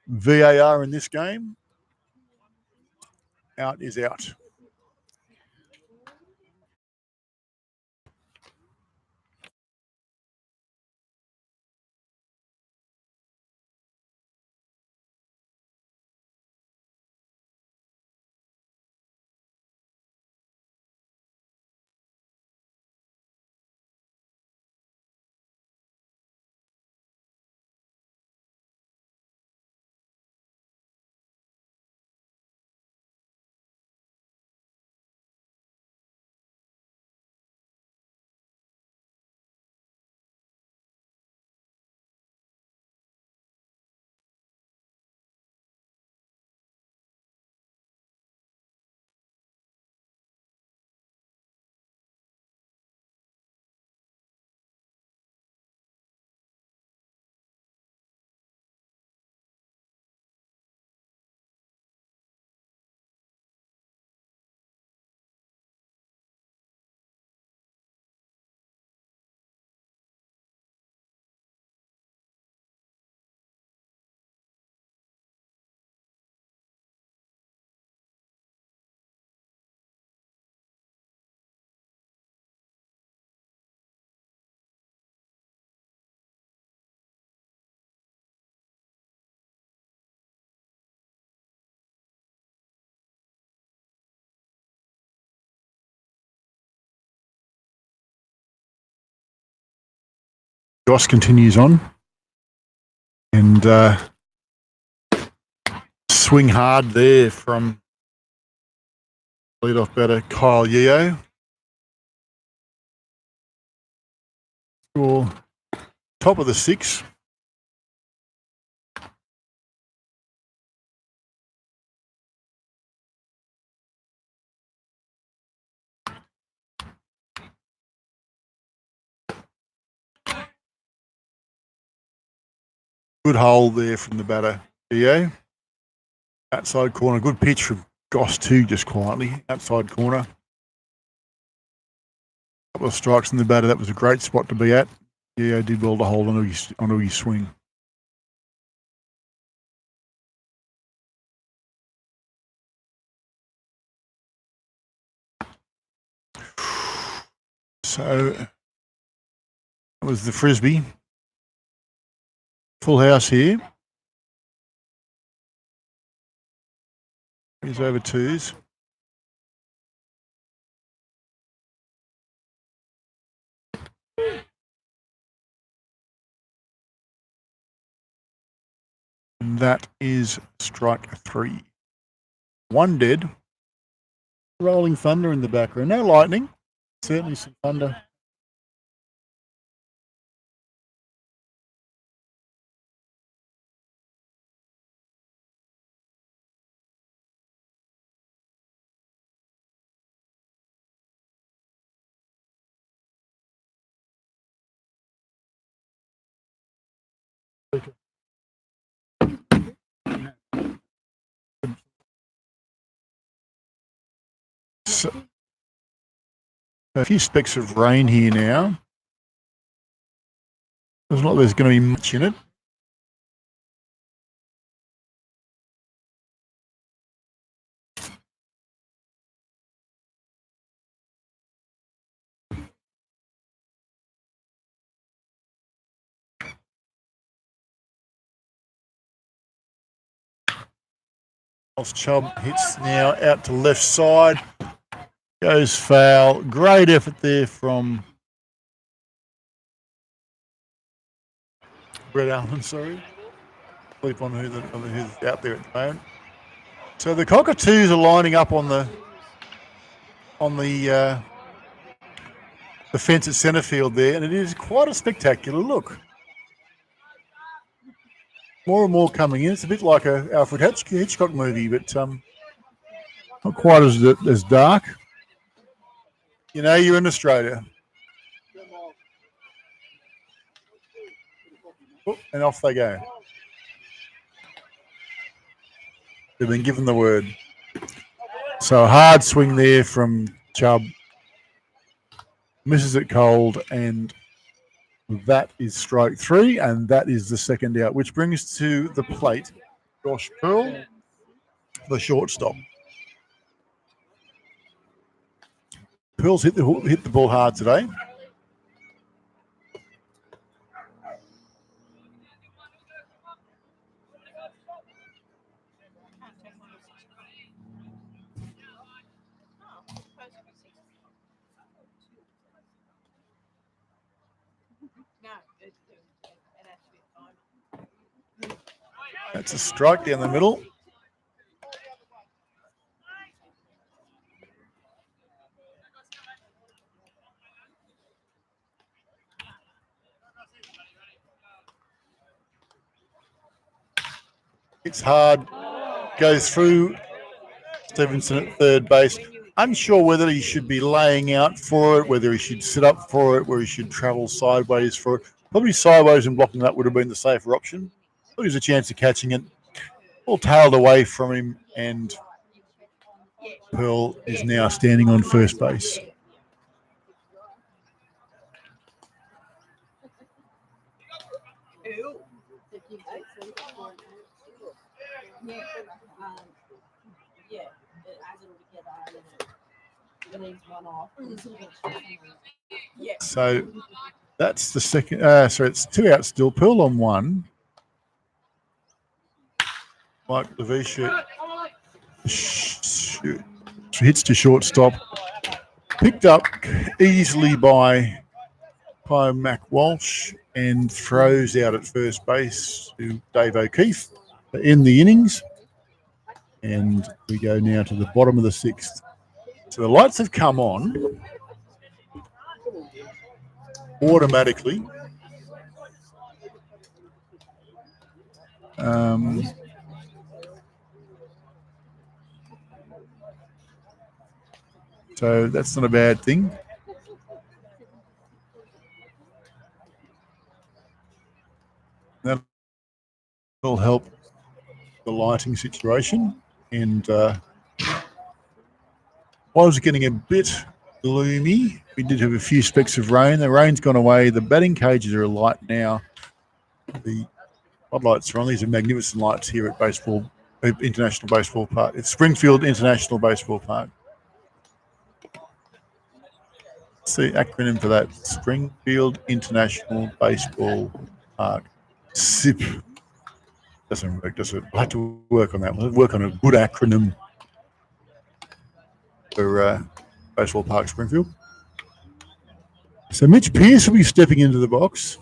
VAR in this game. Out is out. Goss continues on and swing hard there from leadoff batter Kyle Yeo. Score top of the 6. Good hole there from the batter, Yeo. Outside corner, good pitch from Goss too, just quietly. Outside corner. Couple of strikes in the batter. That was a great spot to be at. Yeo did well to hold onto his swing. So that was the frisbee. Full house here. He's over 2s. And that is strike 3. 1 dead. Rolling thunder in the background. No lightning. Certainly some thunder. So, a few specks of rain here now. Doesn't look like there's going to be much in it. Chubb hits now out to left side. Goes foul. Great effort there from Brett Allen, sorry. Sleep on who's out there at the moment. So the Cockatoos are lining up on the the fence at centre field there, and it is quite a spectacular look. More and more coming in. It's a bit like a Alfred Hitchcock movie, but not quite as dark. You know, you're in Australia. Oh, and off they go. They've been given the word. So a hard swing there from Chubb. Misses it cold, and that is strike 3, and that is the second out, which brings to the plate Josh Pearl, the shortstop. Pearl's hit the ball hard today. That's a strike down the middle. It's hard. Goes through Stevenson at third base. Unsure whether he should be laying out for it, whether he should sit up for it, whether he should travel sideways for it. Probably sideways and blocking that would have been the safer option. But there's a chance of catching it. All tailed away from him, and Pearl is now standing on first base. So that's the second. Sorry, it's 2 out still. Pearl on 1. Mike Levisha hits to shortstop. Picked up easily by Mac Walsh and throws out at first base to Dave O'Keefe in the innings. And we go now to the bottom of the 6th. So the lights have come on automatically. So that's not a bad thing. That'll help the lighting situation. And was getting a bit gloomy. We did have a few specks of rain. The rain's gone away. The batting cages are alight now. The floodlights are on. These are magnificent lights here at International Baseball Park. It's Springfield International Baseball Park. What's the acronym for that? Springfield International Baseball Park. SIP. Doesn't work, does it? I'll have to work on that. We'll work on a good acronym for Baseball Park Springfield. So Mitch Pearce will be stepping into the box.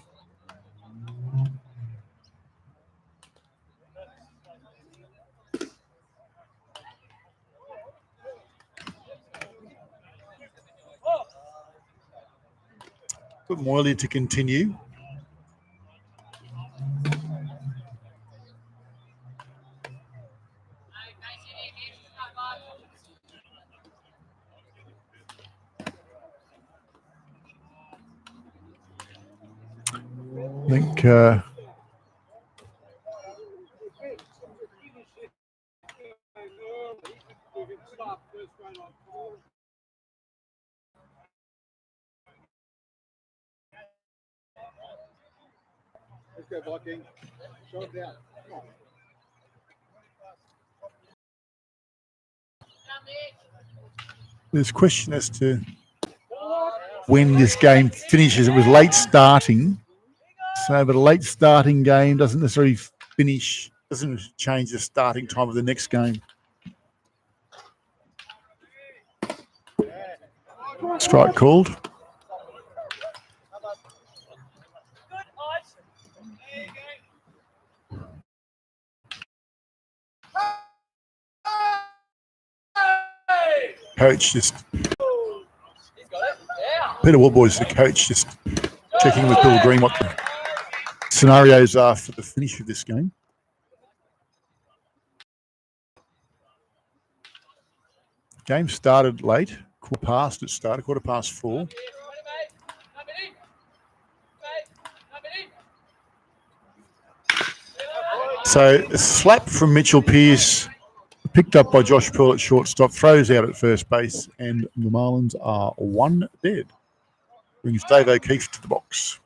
Put Moyley to continue. I think Let's go, Vikings. Show it down. Come on. there's a question as to when this game finishes. It was late starting, but a late starting game doesn't necessarily doesn't change the starting time of the next game. Strike called. Coach just Peter Warboys, the coach, just checking with Bill Green what the scenarios are for the finish of this game. Game started late, quarter past 4. So a slap from Mitchell Pearce, picked up by Josh Pearl at shortstop, throws out at first base, and the Marlins are 1 dead. Brings Dave O'Keefe to the box.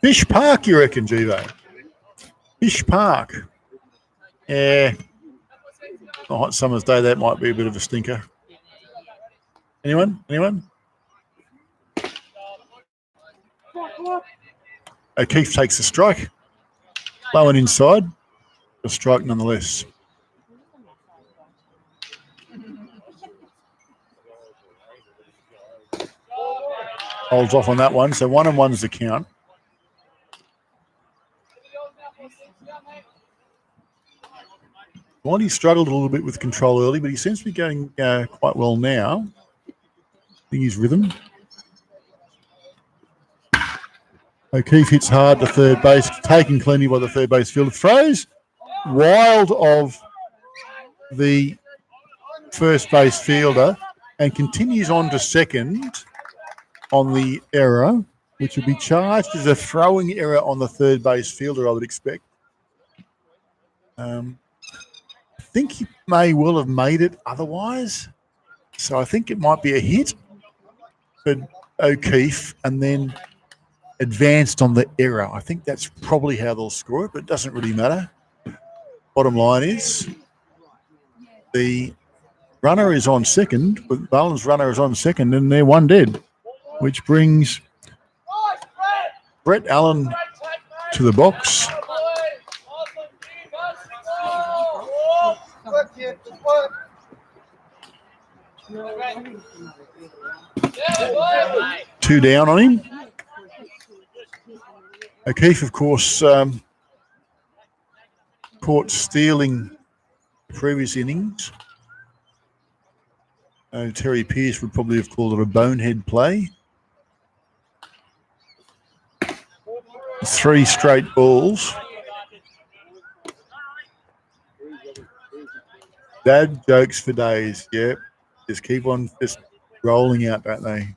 Fish Park, you reckon, Givo? Fish Park. Yeah. On a hot summer's day, that might be a bit of a stinker. Anyone? O'Keefe takes the strike. Low and inside. A strike nonetheless. Holds off on that one. So 1-1's the count. He struggled a little bit with control early, but he seems to be going quite well now. I think his rhythm. O'Keefe hits hard to third base, taken cleanly by the third base fielder. Throws wild of the first base fielder and continues on to second on the error, which will be charged as a throwing error on the third base fielder, I would expect. I think he may well have made it otherwise. So I think it might be a hit for O'Keefe and then advanced on the error. I think that's probably how they'll score it, but it doesn't really matter. Bottom line is the runner is on second, but Marlins runner is on second, and they're 1 dead, which brings Brett Allen to the box. Two down on him. O'Keefe, of course, caught stealing previous innings. Terry Pearce would probably have called it a bonehead play. 3 straight balls. Dad jokes for days. Yep. Just keep on just rolling out, don't they?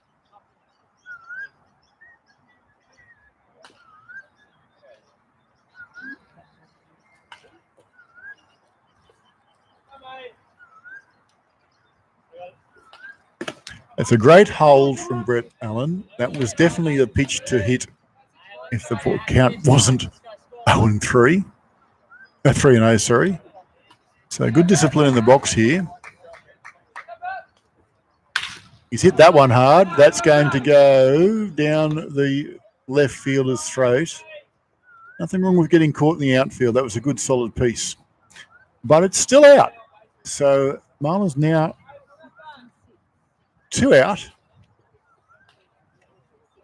It's a great hold from Brett Allen. That was definitely the pitch to hit if the count wasn't 0-3. 3-0, sorry. So good discipline in the box here. He's hit that one hard. That's going to go down the left fielder's throat. Nothing wrong with getting caught in the outfield. That was a good, solid piece. But it's still out. So Marlins now 2 out.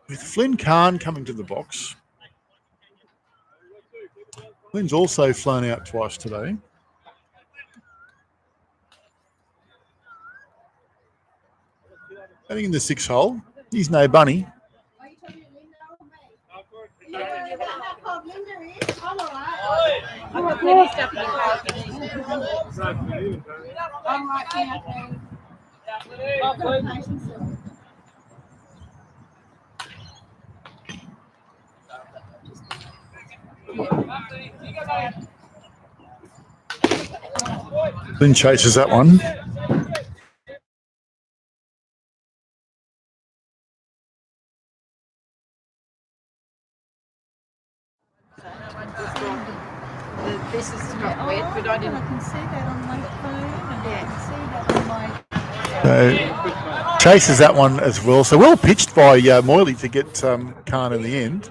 With Flynn Kahn coming to the box. Flynn's also flown out twice today. Batting in the 6th hole. He's no bunny. Flynn chases that one. This is not wet, but I didn't. I can see that on my phone, and I can see that on my. Chases that one as well. So well pitched by Moyley to get Kahn in the end.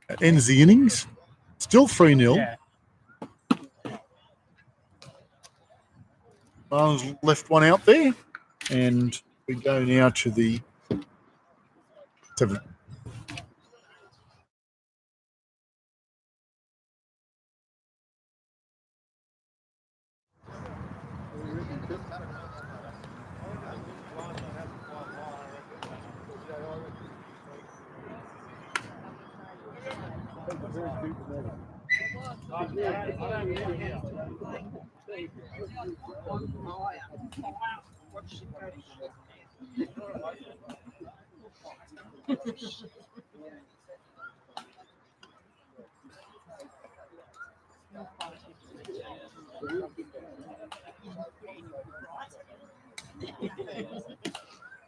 But, ends the innings. Still 3-0. Yeah. Marlins left one out there. And We go now to the 7th.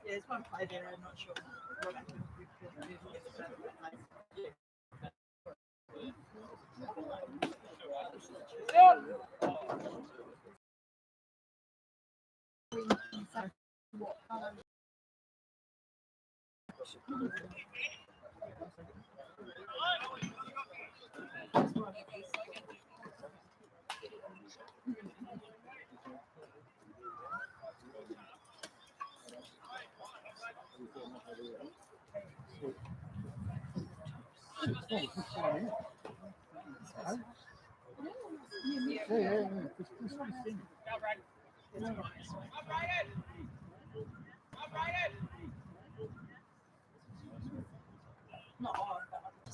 There's one play there, I'm not sure what happened with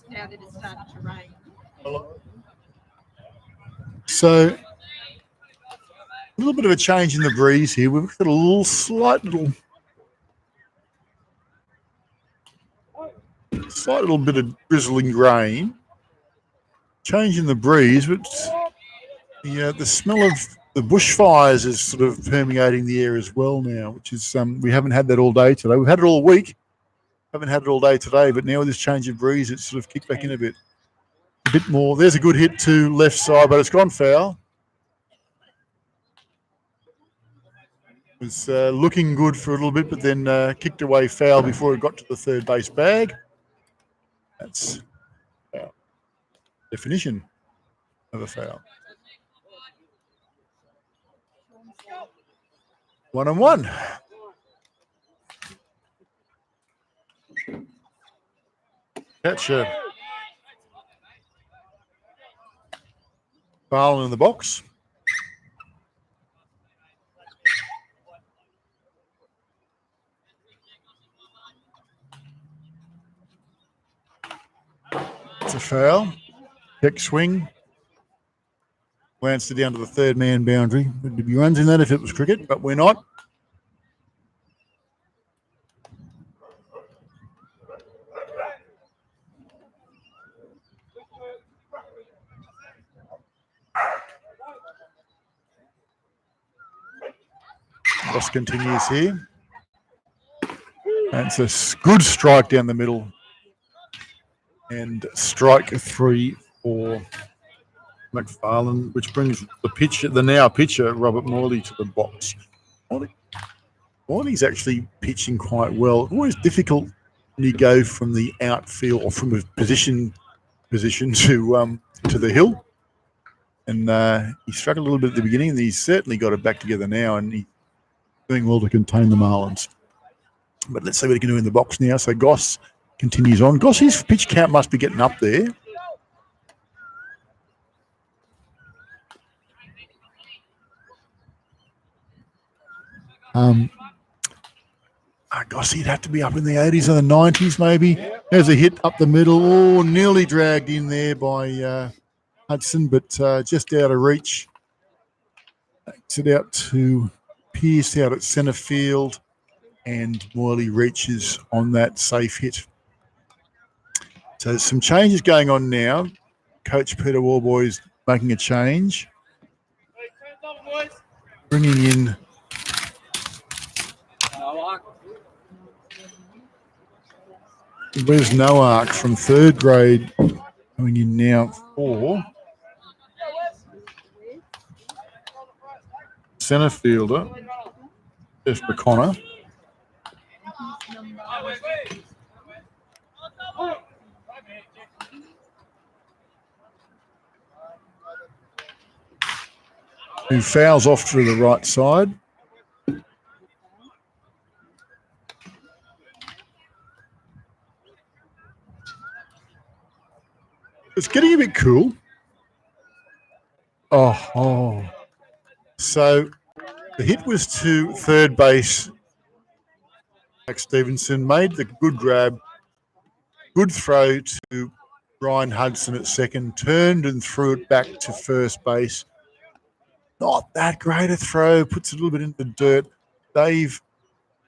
now that it's starting to rain. So a little bit of a change in the breeze here. We've got a little slight little bit of drizzling rain. Change in the breeze, but the smell of the bushfires is sort of permeating the air as well now, which is we haven't had that all day today. We've had it all week. Haven't had it all day today, but now with this change of breeze, it's sort of kicked back in a bit more. There's a good hit to left side, but it's gone foul. It was looking good for a little bit, but then kicked away foul before it got to the third base bag. That's definition of a foul. 1-1. Catcher. Marlins in the box. It's a foul. Check swing. Glanced it down to the third man boundary. There'd be runs in that if it was cricket, but we're not. Ross continues here. That's a good strike down the middle. And strike 3 for McFarlane, which brings the now pitcher, Robert Morley, to the box. Morley's actually pitching quite well. Always difficult when you go from the outfield or from a position to the hill. And he struggled a little bit at the beginning, and he's certainly got it back together now, and he's doing well to contain the Marlins. But let's see what he can do in the box now. So Goss continues on. Goss, his pitch count must be getting up there. Goss, he'd have to be up in the 80s or the 90s maybe. There's a hit up the middle. Oh, nearly dragged in there by Hudson, but just out of reach. Takes it out to Pierce out at centre field, and Morley reaches on that safe hit. So there's some changes going on now. Coach Peter Warboy's making a change. Bringing in Wes Noark from third grade, coming in now for centre fielder, Jeff McConnor. Who fouls off to the right side. It's getting a bit cool. Oh. So the hit was to third base. Jack Stevenson made the good grab, good throw to Ryan Hudson at second, turned and threw it back to first base. Not that great a throw, puts it a little bit into the dirt. Dave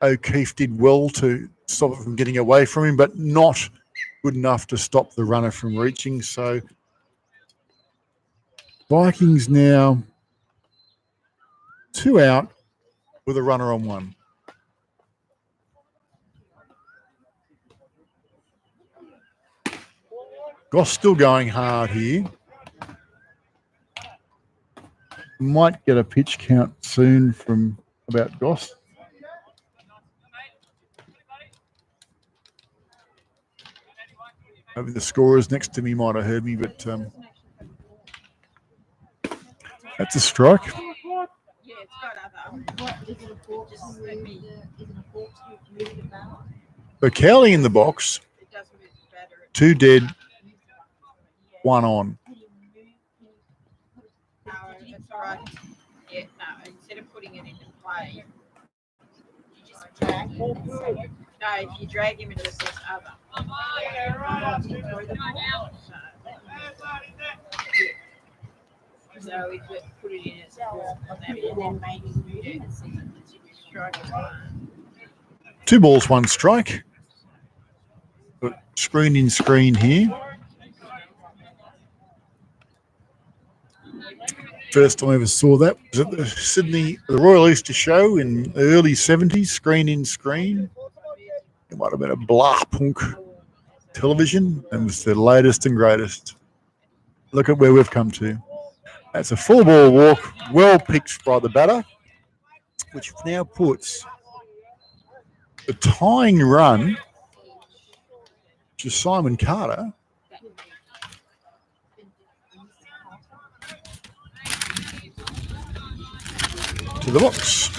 O'Keefe did well to stop it from getting away from him, but not good enough to stop the runner from reaching. So Vikings now 2 out with a runner on 1. Goss still going hard here. Might get a pitch count soon from about Goss. Maybe the scorers next to me might have heard me, but that's a strike. Yeah, it's got other. Just let me. So Cowley in the box, It doesn't move the battery. 2 dead, 1 on. No, that's all right. Yeah, no. Instead of putting it into play, you just drag him. No, if you drag him into the says other. So if you put it in as a ball, and then maybe move it, strike it. 2 balls, 1 strike. But screen in screen here. First time I ever saw that was at the Royal Easter Show in the early 70s, screen in screen. It might have been a blah punk television and was the latest and greatest. Look at where we've come to. That's a 4-ball walk, well picked by the batter, which now puts the tying run to Simon Carter to the box.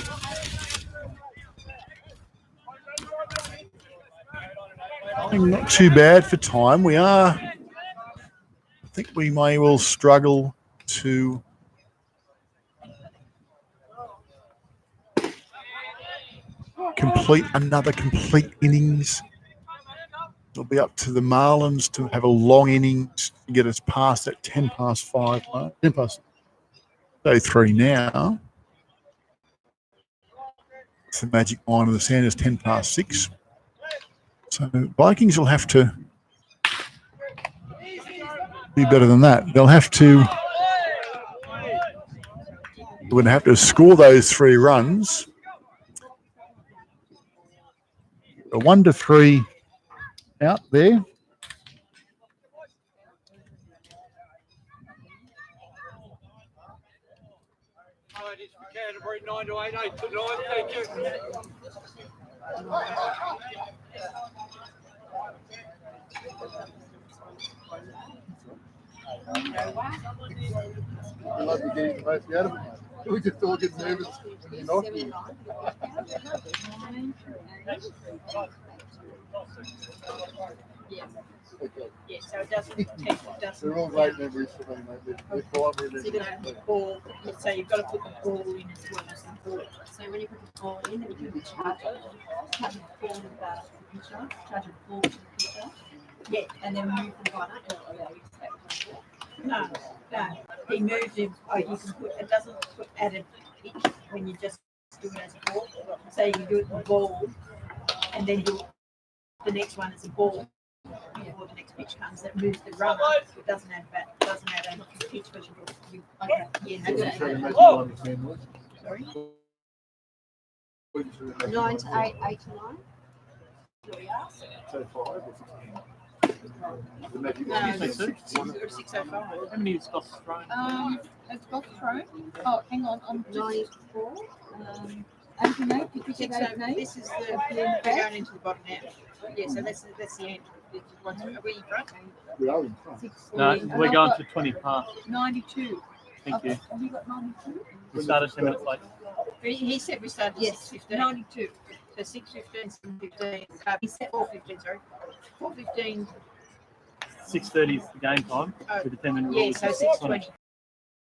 Not too bad for time. I think we may well struggle to complete another complete innings. It'll be up to the Marlins to have a long innings to get us past that 10 past 5 mark. 10 past 3 now. It's the magic line of the sand is 10 past 6. So Vikings will have to be better than that. They'll have to score those 3 runs. A 1-3 out there. Canterbury 9 to 8, 8 to 9. Thank you. We love to get the most out of it. We just all get nervous when you're not here. Okay. Yeah, so it doesn't. They're all great memories for me, mate. They're primary So you got to ball. So you've got to put the ball in as well as the ball. So when you put the ball in, then you can charge it. Charge the ball to the pitcher, charge the ball to the pitcher. Yeah. And then move the runner and it'll allow you to take the ball. No. He moves him. Oh, you can put. It doesn't put added pitch when you just do it as a ball. So you can do it in ball, and then do the next one as a ball. Before the next pitch comes, that moves the runner. It doesn't add that. Doesn't add a pitch, but you Okay. yeah. So That's you it. make you understand what? Sorry. 9 to 8, 8 to 9. So 5 or 16? The magic No, one. it's 6:05. How many has Goss thrown? It's got thrown. Oh, hang on, I'm 94. 88, did you get 88? This is the we're going into the bottom now. Yeah, so that's the end. Are we in front? We are in front. No, we're going to 20 past. 92. Thank you. Have you got 92? We started 10 minutes late. He said we started at Yes, 6:15. 92. So 6:15, 7:15. He said 4:15. Sorry, 4:15. 6:30 is the game time with the 10-minute rule. Yeah, which so is 6:20.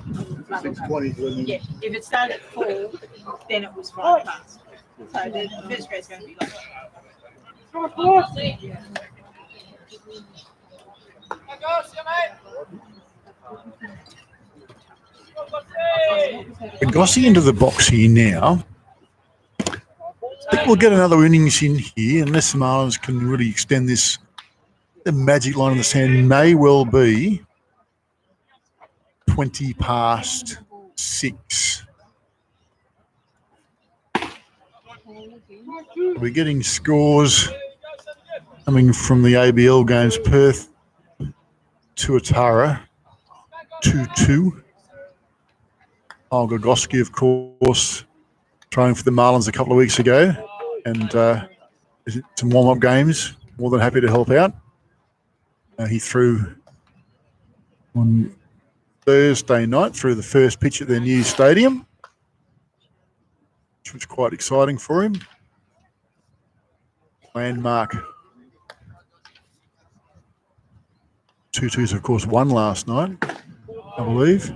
6:20 is when you. Yeah, if it started at 4, then it was 5 past. So the first grade's going to be like. Gossi into the box here now. I think we'll get another innings in here, unless the Marlins can really extend this. The magic line in the sand may well be 20 past 6. We're getting scores coming from the ABL games. Perth to Atara 2-2. Gogoski, of course, trying for the Marlins a couple of weeks ago, and some warm-up games. More than happy to help out. He threw on Thursday night through the first pitch at their new stadium, which was quite exciting for him. Landmark 2-2s, of course, won last night, I believe.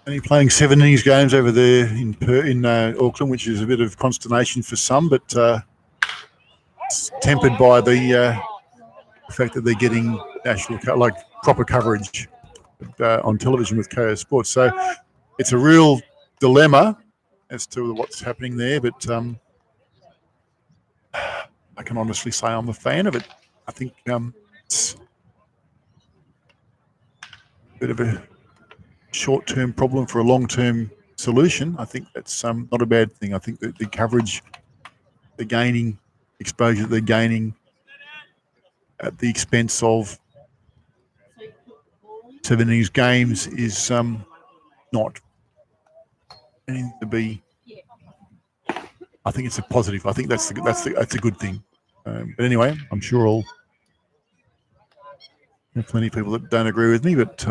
Only playing 7 innings games over there in Auckland, which is a bit of consternation for some, but it's tempered by the fact that they're getting proper coverage on television with KO Sports. So it's a real dilemma as to what's happening there, but I can honestly say I'm a fan of it. I think it's a bit of a short-term problem for a long-term solution. I think that's not a bad thing. I think that the coverage, the gaining exposure they're gaining at the expense of 7 innings games is not anything to be. I think it's a positive. I think that's a good thing. But anyway, I'm sure there are plenty of people that don't agree with me, but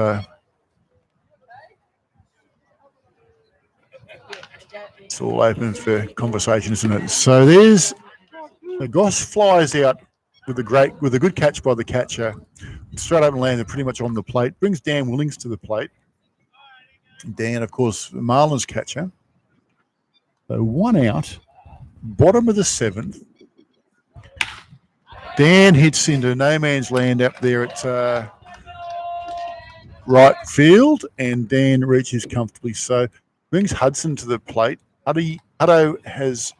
it's all open for conversation, isn't it? So there's Goss flies out with a good catch by the catcher, straight up and landed pretty much on the plate. Brings Dan Willings to the plate. Dan, of course, Marlins catcher. So 1 out, bottom of the 7th. Dan hits into no man's land up there at right field, and Dan reaches comfortably. So brings Hudson to the plate. Hutto has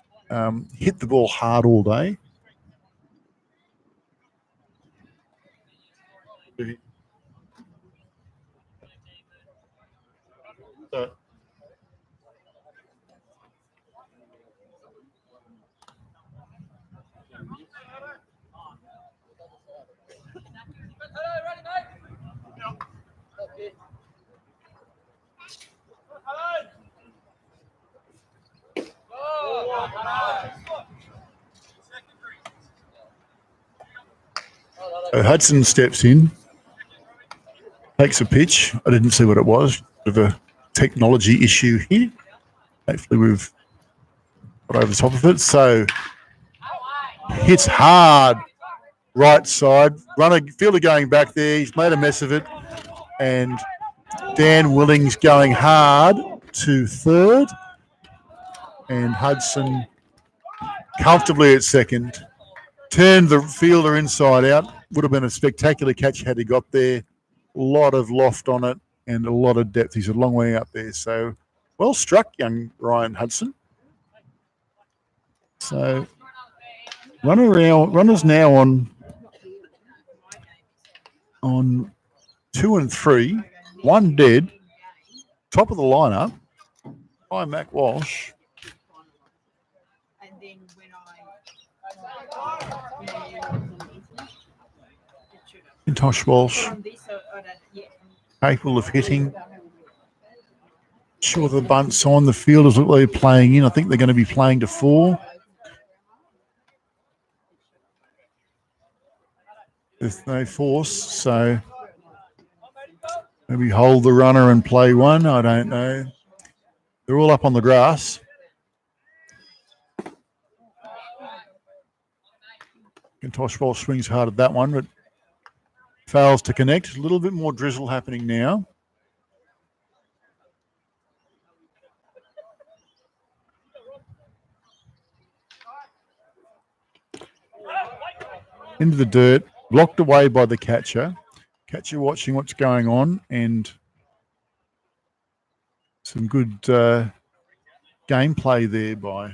hit the ball hard all day. So Hudson steps in, takes a pitch. I didn't see what it was. Bit of a technology issue here. Hopefully we've got over the top of it. So hits hard, right side. Fielder going back there. He's made a mess of it. And Dan Willings going hard to third. And Hudson comfortably at second. Turned the fielder inside out. Would have been a spectacular catch had he got there. A lot of loft on it and a lot of depth. He's a long way up there. So well struck, young Ryan Hudson. So runners now on 2 and 3. 1 dead. Top of the lineup by Mac Walsh. And then when Tosh Walsh, yeah. capable of hitting. Sure, the bunts on the fielders look like they're playing in. I think they're going to be playing to 4. There's no force, so maybe hold the runner and play one. I don't know. They're all up on the grass. McIntosh Walsh swings hard at that one, but fails to connect. A little bit more drizzle happening now. Into the dirt, blocked away by the catcher. Catcher watching what's going on, and some good gameplay there by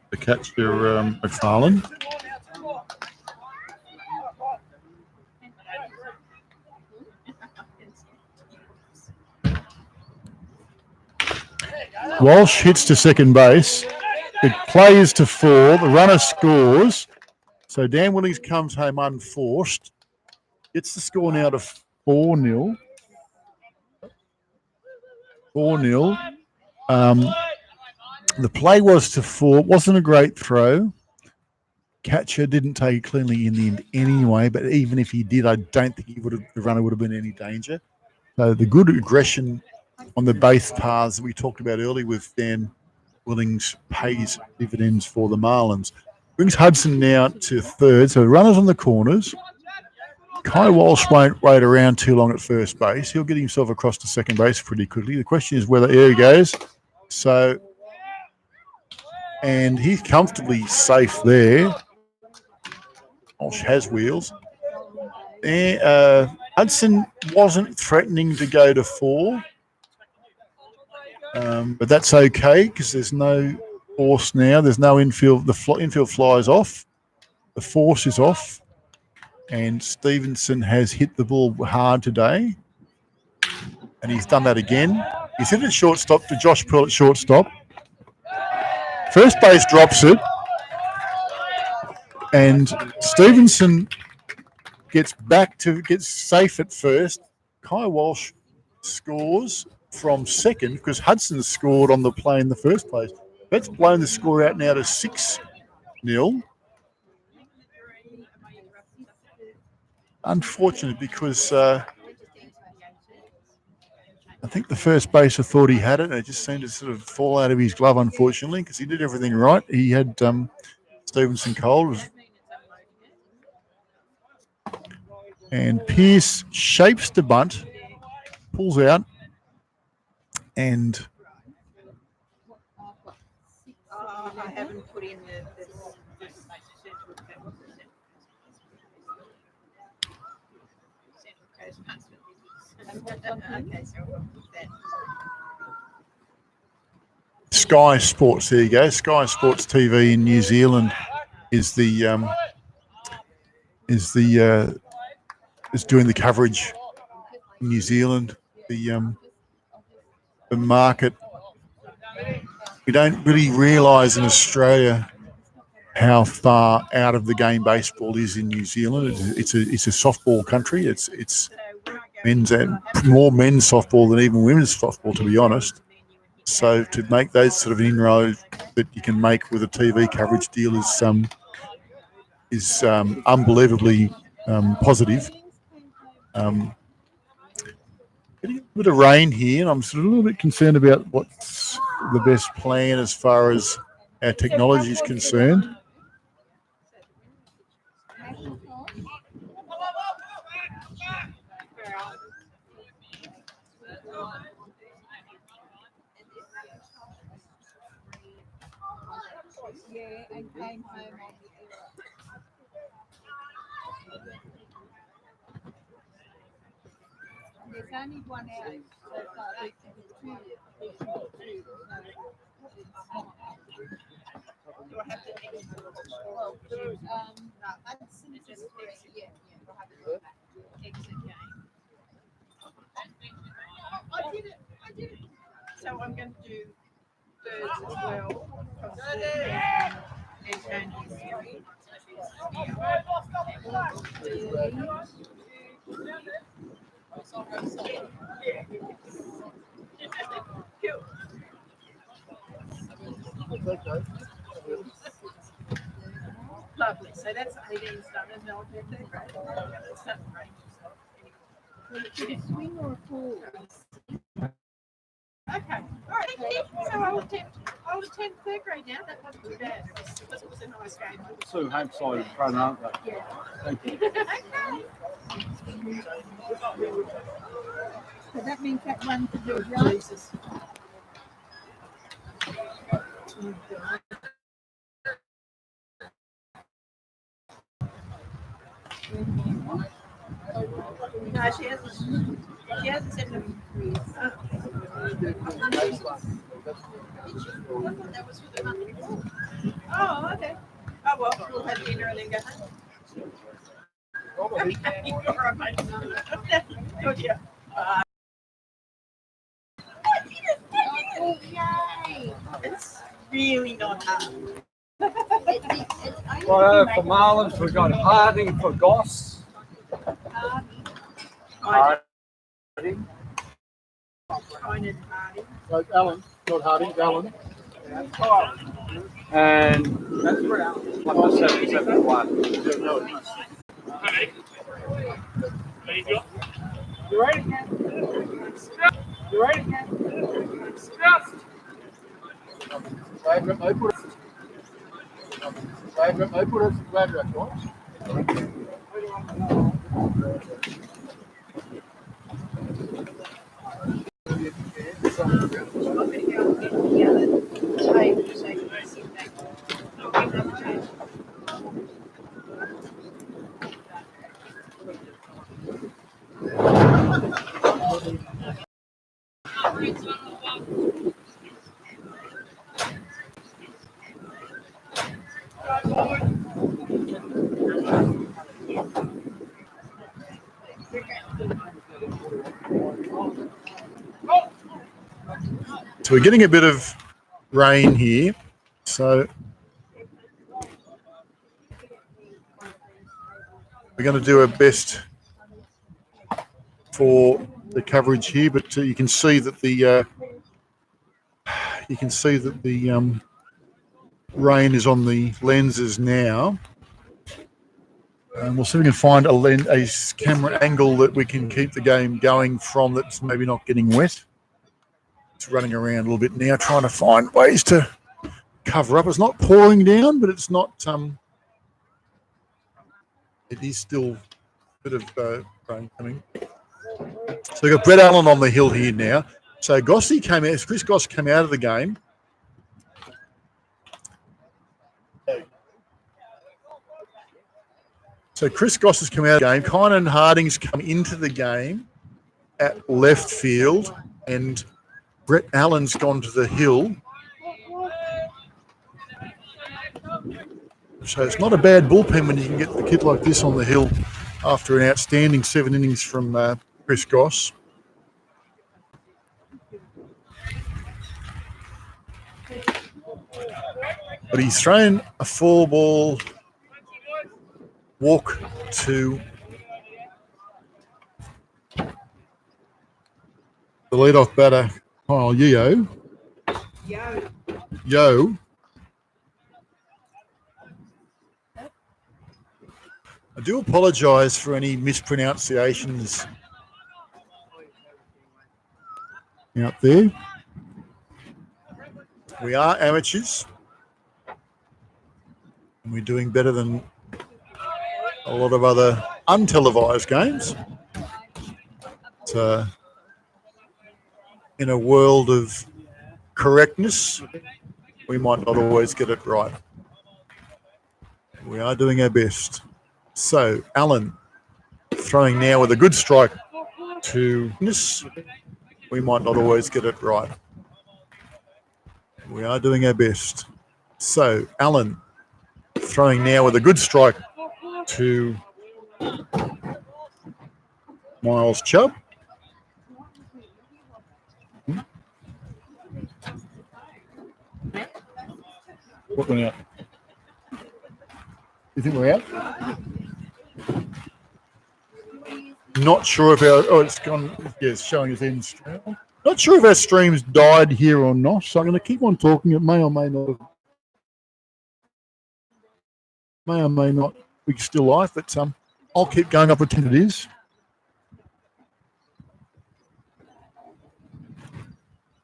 the catcher, McFarlane. Walsh hits to second base. It plays to 4. The runner scores. So Dan Willings comes home unforced. Gets the score now to 4-0. 4-0. The play was to 4. It wasn't a great throw. Catcher didn't take it cleanly in the end anyway, but even if he did, I don't think the runner would have been in any danger. So the good aggression on the base paths that we talked about earlier with Dan Willings pays dividends for the Marlins. Brings Hudson now to third. So runners on the corners. Kai Walsh won't wait around too long at first base. He'll get himself across to second base pretty quickly. The question is whether there he goes. So, and he's comfortably safe there. Walsh has wheels. Hudson wasn't threatening to go to 4. But that's okay because there's no force now. There's no infield. The infield flies off. The force is off. And Stevenson has hit the ball hard today. And he's done that again. He's hit it shortstop to Josh Pearl at shortstop. First base drops it. And Stevenson gets safe at first. Kai Walsh scores from second because Hudson scored on the play in the first place. That's blown the score out now to 6-0. Unfortunate because I think the first baser thought he had it, and it just seemed to sort of fall out of his glove, unfortunately, because he did everything right. He had Stevenson cold. And Pearce shapes the bunt, pulls out, and I haven't put in the okay, so we'll put that. Sky Sports, there you go. Sky Sports TV in New Zealand is doing the coverage in New Zealand. The market, we don't really realise in Australia how far out of the game baseball is in New Zealand. It's a softball country. It's men's and more men's softball than even women's softball, to be honest. So to make those sort of inroads that you can make with a TV coverage deal is unbelievably positive. Getting a bit of rain here, and I'm sort of a little bit concerned about what's the best plan as far as our technology is concerned. Yeah, and came home on the There's only one out so far. There's two. Do I have to Well, Hudson is just yeah. We'll have to do that. exit game? I did it. So I'm going to do thirds as well. Lovely. So that's 18 starters now. That's not great. Is it a swing or a pull? Okay. All right. Thank you. So I'll attempt third grade now. That wasn't too bad. It was a nice game. Two home side in front, aren't they? Yeah. Thank you. Okay. So that means that one to do right. Jesus. No, she hasn't. She hasn't said no. I thought that was for the month before. Oh, okay. Oh well, we'll have dinner and then go home. All right, mate. Good, yeah. Oh, yay! It's really not hard. Right, for Marlins, we've got Harding for Goss. Harding. So it's Alan, not Harding, it's Alan. And that's for Alan. 771. You ready? You ready? Flag rep, open it. Flag rep, open it. Flag rep, right? So we're getting a bit of rain here. So we're going to do our best for the coverage here, but you can see that the rain is on the lenses now. And we'll see if we can find a camera angle that we can keep the game going from that's maybe not getting wet. It's running around a little bit now, trying to find ways to cover up. It's not pouring down, but it's not. It is still a bit of rain coming. So we've got Brett Allen on the hill here now. So Chris Goss came out of the game. So Chris Goss has come out of the game. Kynan Harding's come into the game at left field, and Brett Allen's gone to the hill. So it's not a bad bullpen when you can get the kid like this on the hill after an outstanding 7 innings from Chris Goss. But he's thrown a 4-ball walk to the leadoff batter, Kyle Yo. I do apologise for any mispronunciations out there. We are amateurs, and we're doing better than a lot of other untelevised games. But, in a world of correctness, we might not always get it right. We are doing our best. So, Allen throwing now with a good strike to this. We might not always get it right. We are doing our best. So, Allen throwing now with a good strike to Miles Chubb. What went out? You think we're out? Not sure if our... Oh, it's gone... Yeah, it's showing us end stream. Not sure if our stream's died here or not, so I'm going to keep on talking. It may or may not. May or may not be still live, but I'll keep going up pretend it is.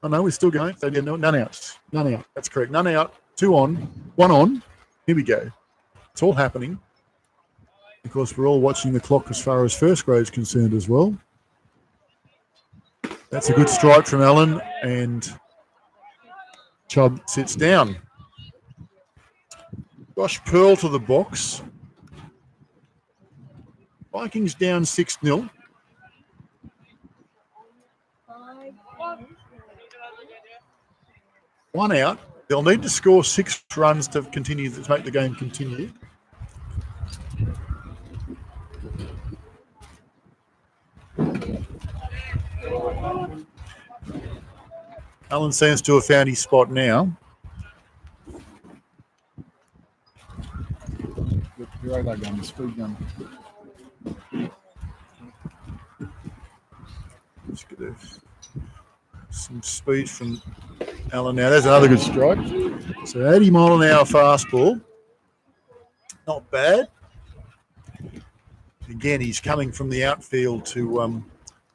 Oh no, we're still going. So yeah, no, none out. None out. That's correct. None out. 2 on. 1 on. Here we go. It's all happening. Of course, we're all watching the clock as far as first grade is concerned as well. That's a good strike from Allen, and Chubb sits down. Josh Pearl to the box. Vikings down 6-0. One out. They'll need to score 6 runs to continue to make the game continue. Allen seems to have found his spot now. The radar gun, the speed gun. Just get some speed from Allen now. There's another good strike. So 80 mile an hour fastball. Not bad. Again, he's coming from the outfield to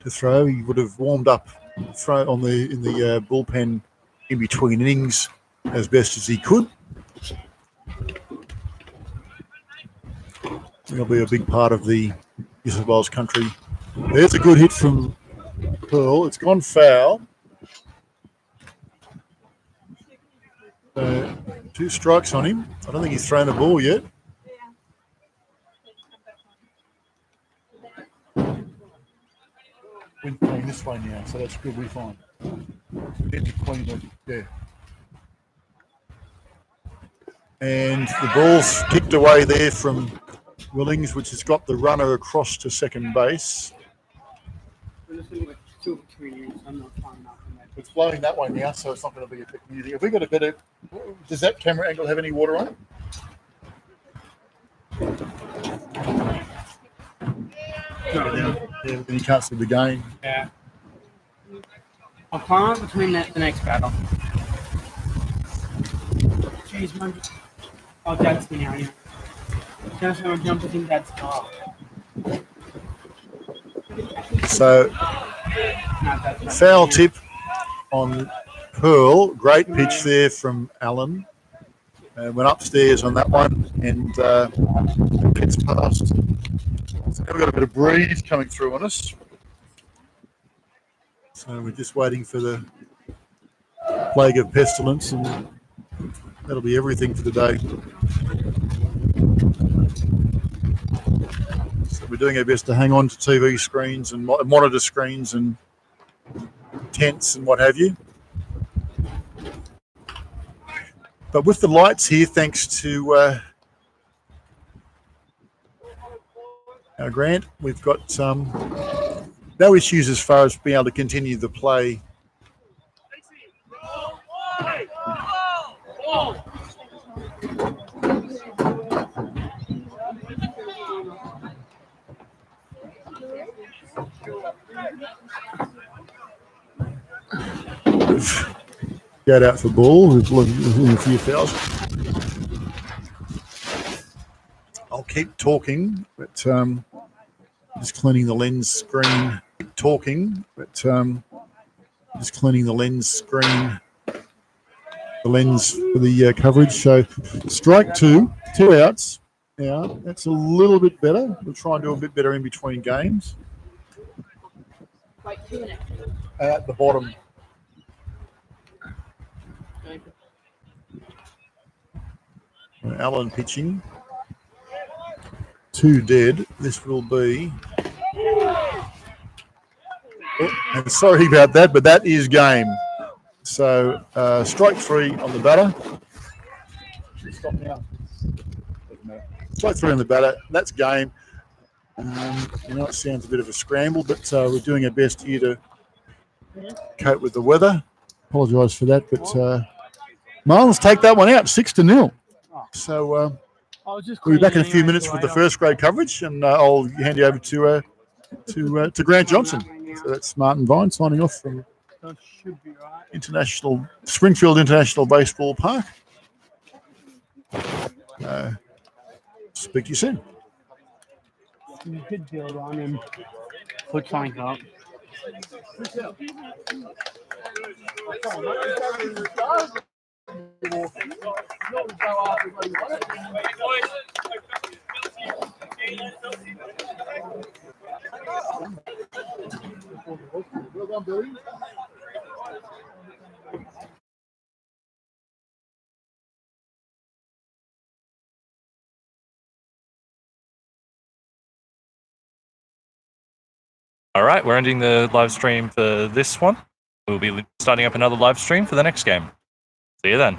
throw. He would have warmed up in the bullpen in between innings as best as he could. He'll be a big part of the New South Wales country. There's a good hit from Pearl. It's gone foul. 2 strikes on him. I don't think he's thrown a ball yet. We're playing this way now, so that's good. We're fine. Yeah. And the ball's kicked away there from Willings, which has got the runner across to second base. It's blowing that way now, so it's not going to be affecting anything. Have we got a better? Does that camera angle have any water on it? No. Yeah, you can't see the game. Yeah. I'll climb up between the next battle. Jeez, man. Oh, that's me now, yeah. Just want to jump in that spot. So, foul tip on Pearl. Great pitch there from Allen. Went upstairs on that one and gets past. So we've got a bit of breeze coming through on us. So we're just waiting for the plague of pestilence, and that'll be everything for the day. So we're doing our best to hang on to TV screens and monitor screens and tents and what have you. But with the lights here, thanks to our grant, we've got no issues as far as being able to continue the play. Get out for ball. We've looking a few fouls. I'll keep talking, but just cleaning the lens screen. Keep talking, but just cleaning the lens screen. The lens for the coverage. So strike 2 outs. Now that's a little bit better. We'll try and do a bit better in between games. At the bottom. Allen pitching. 2 dead. This will be. Oh, and sorry about that, but that is game. So strike 3 on the batter. Stop now. Strike 3 on the batter. That's game. It sounds a bit of a scramble, but we're doing our best here to cope with the weather. Apologise for that, but Marlins take that one out 6-0. So we'll be back in a few minutes with the first grade coverage, and I'll hand you over to Grant Johnson. So that's Martin Vine signing off from Springfield International Baseball Park. Speak to you soon. You could build on and put something up. Well done, Billy. All right, we're ending the live stream for this one. We'll be starting up another live stream for the next game. See you then.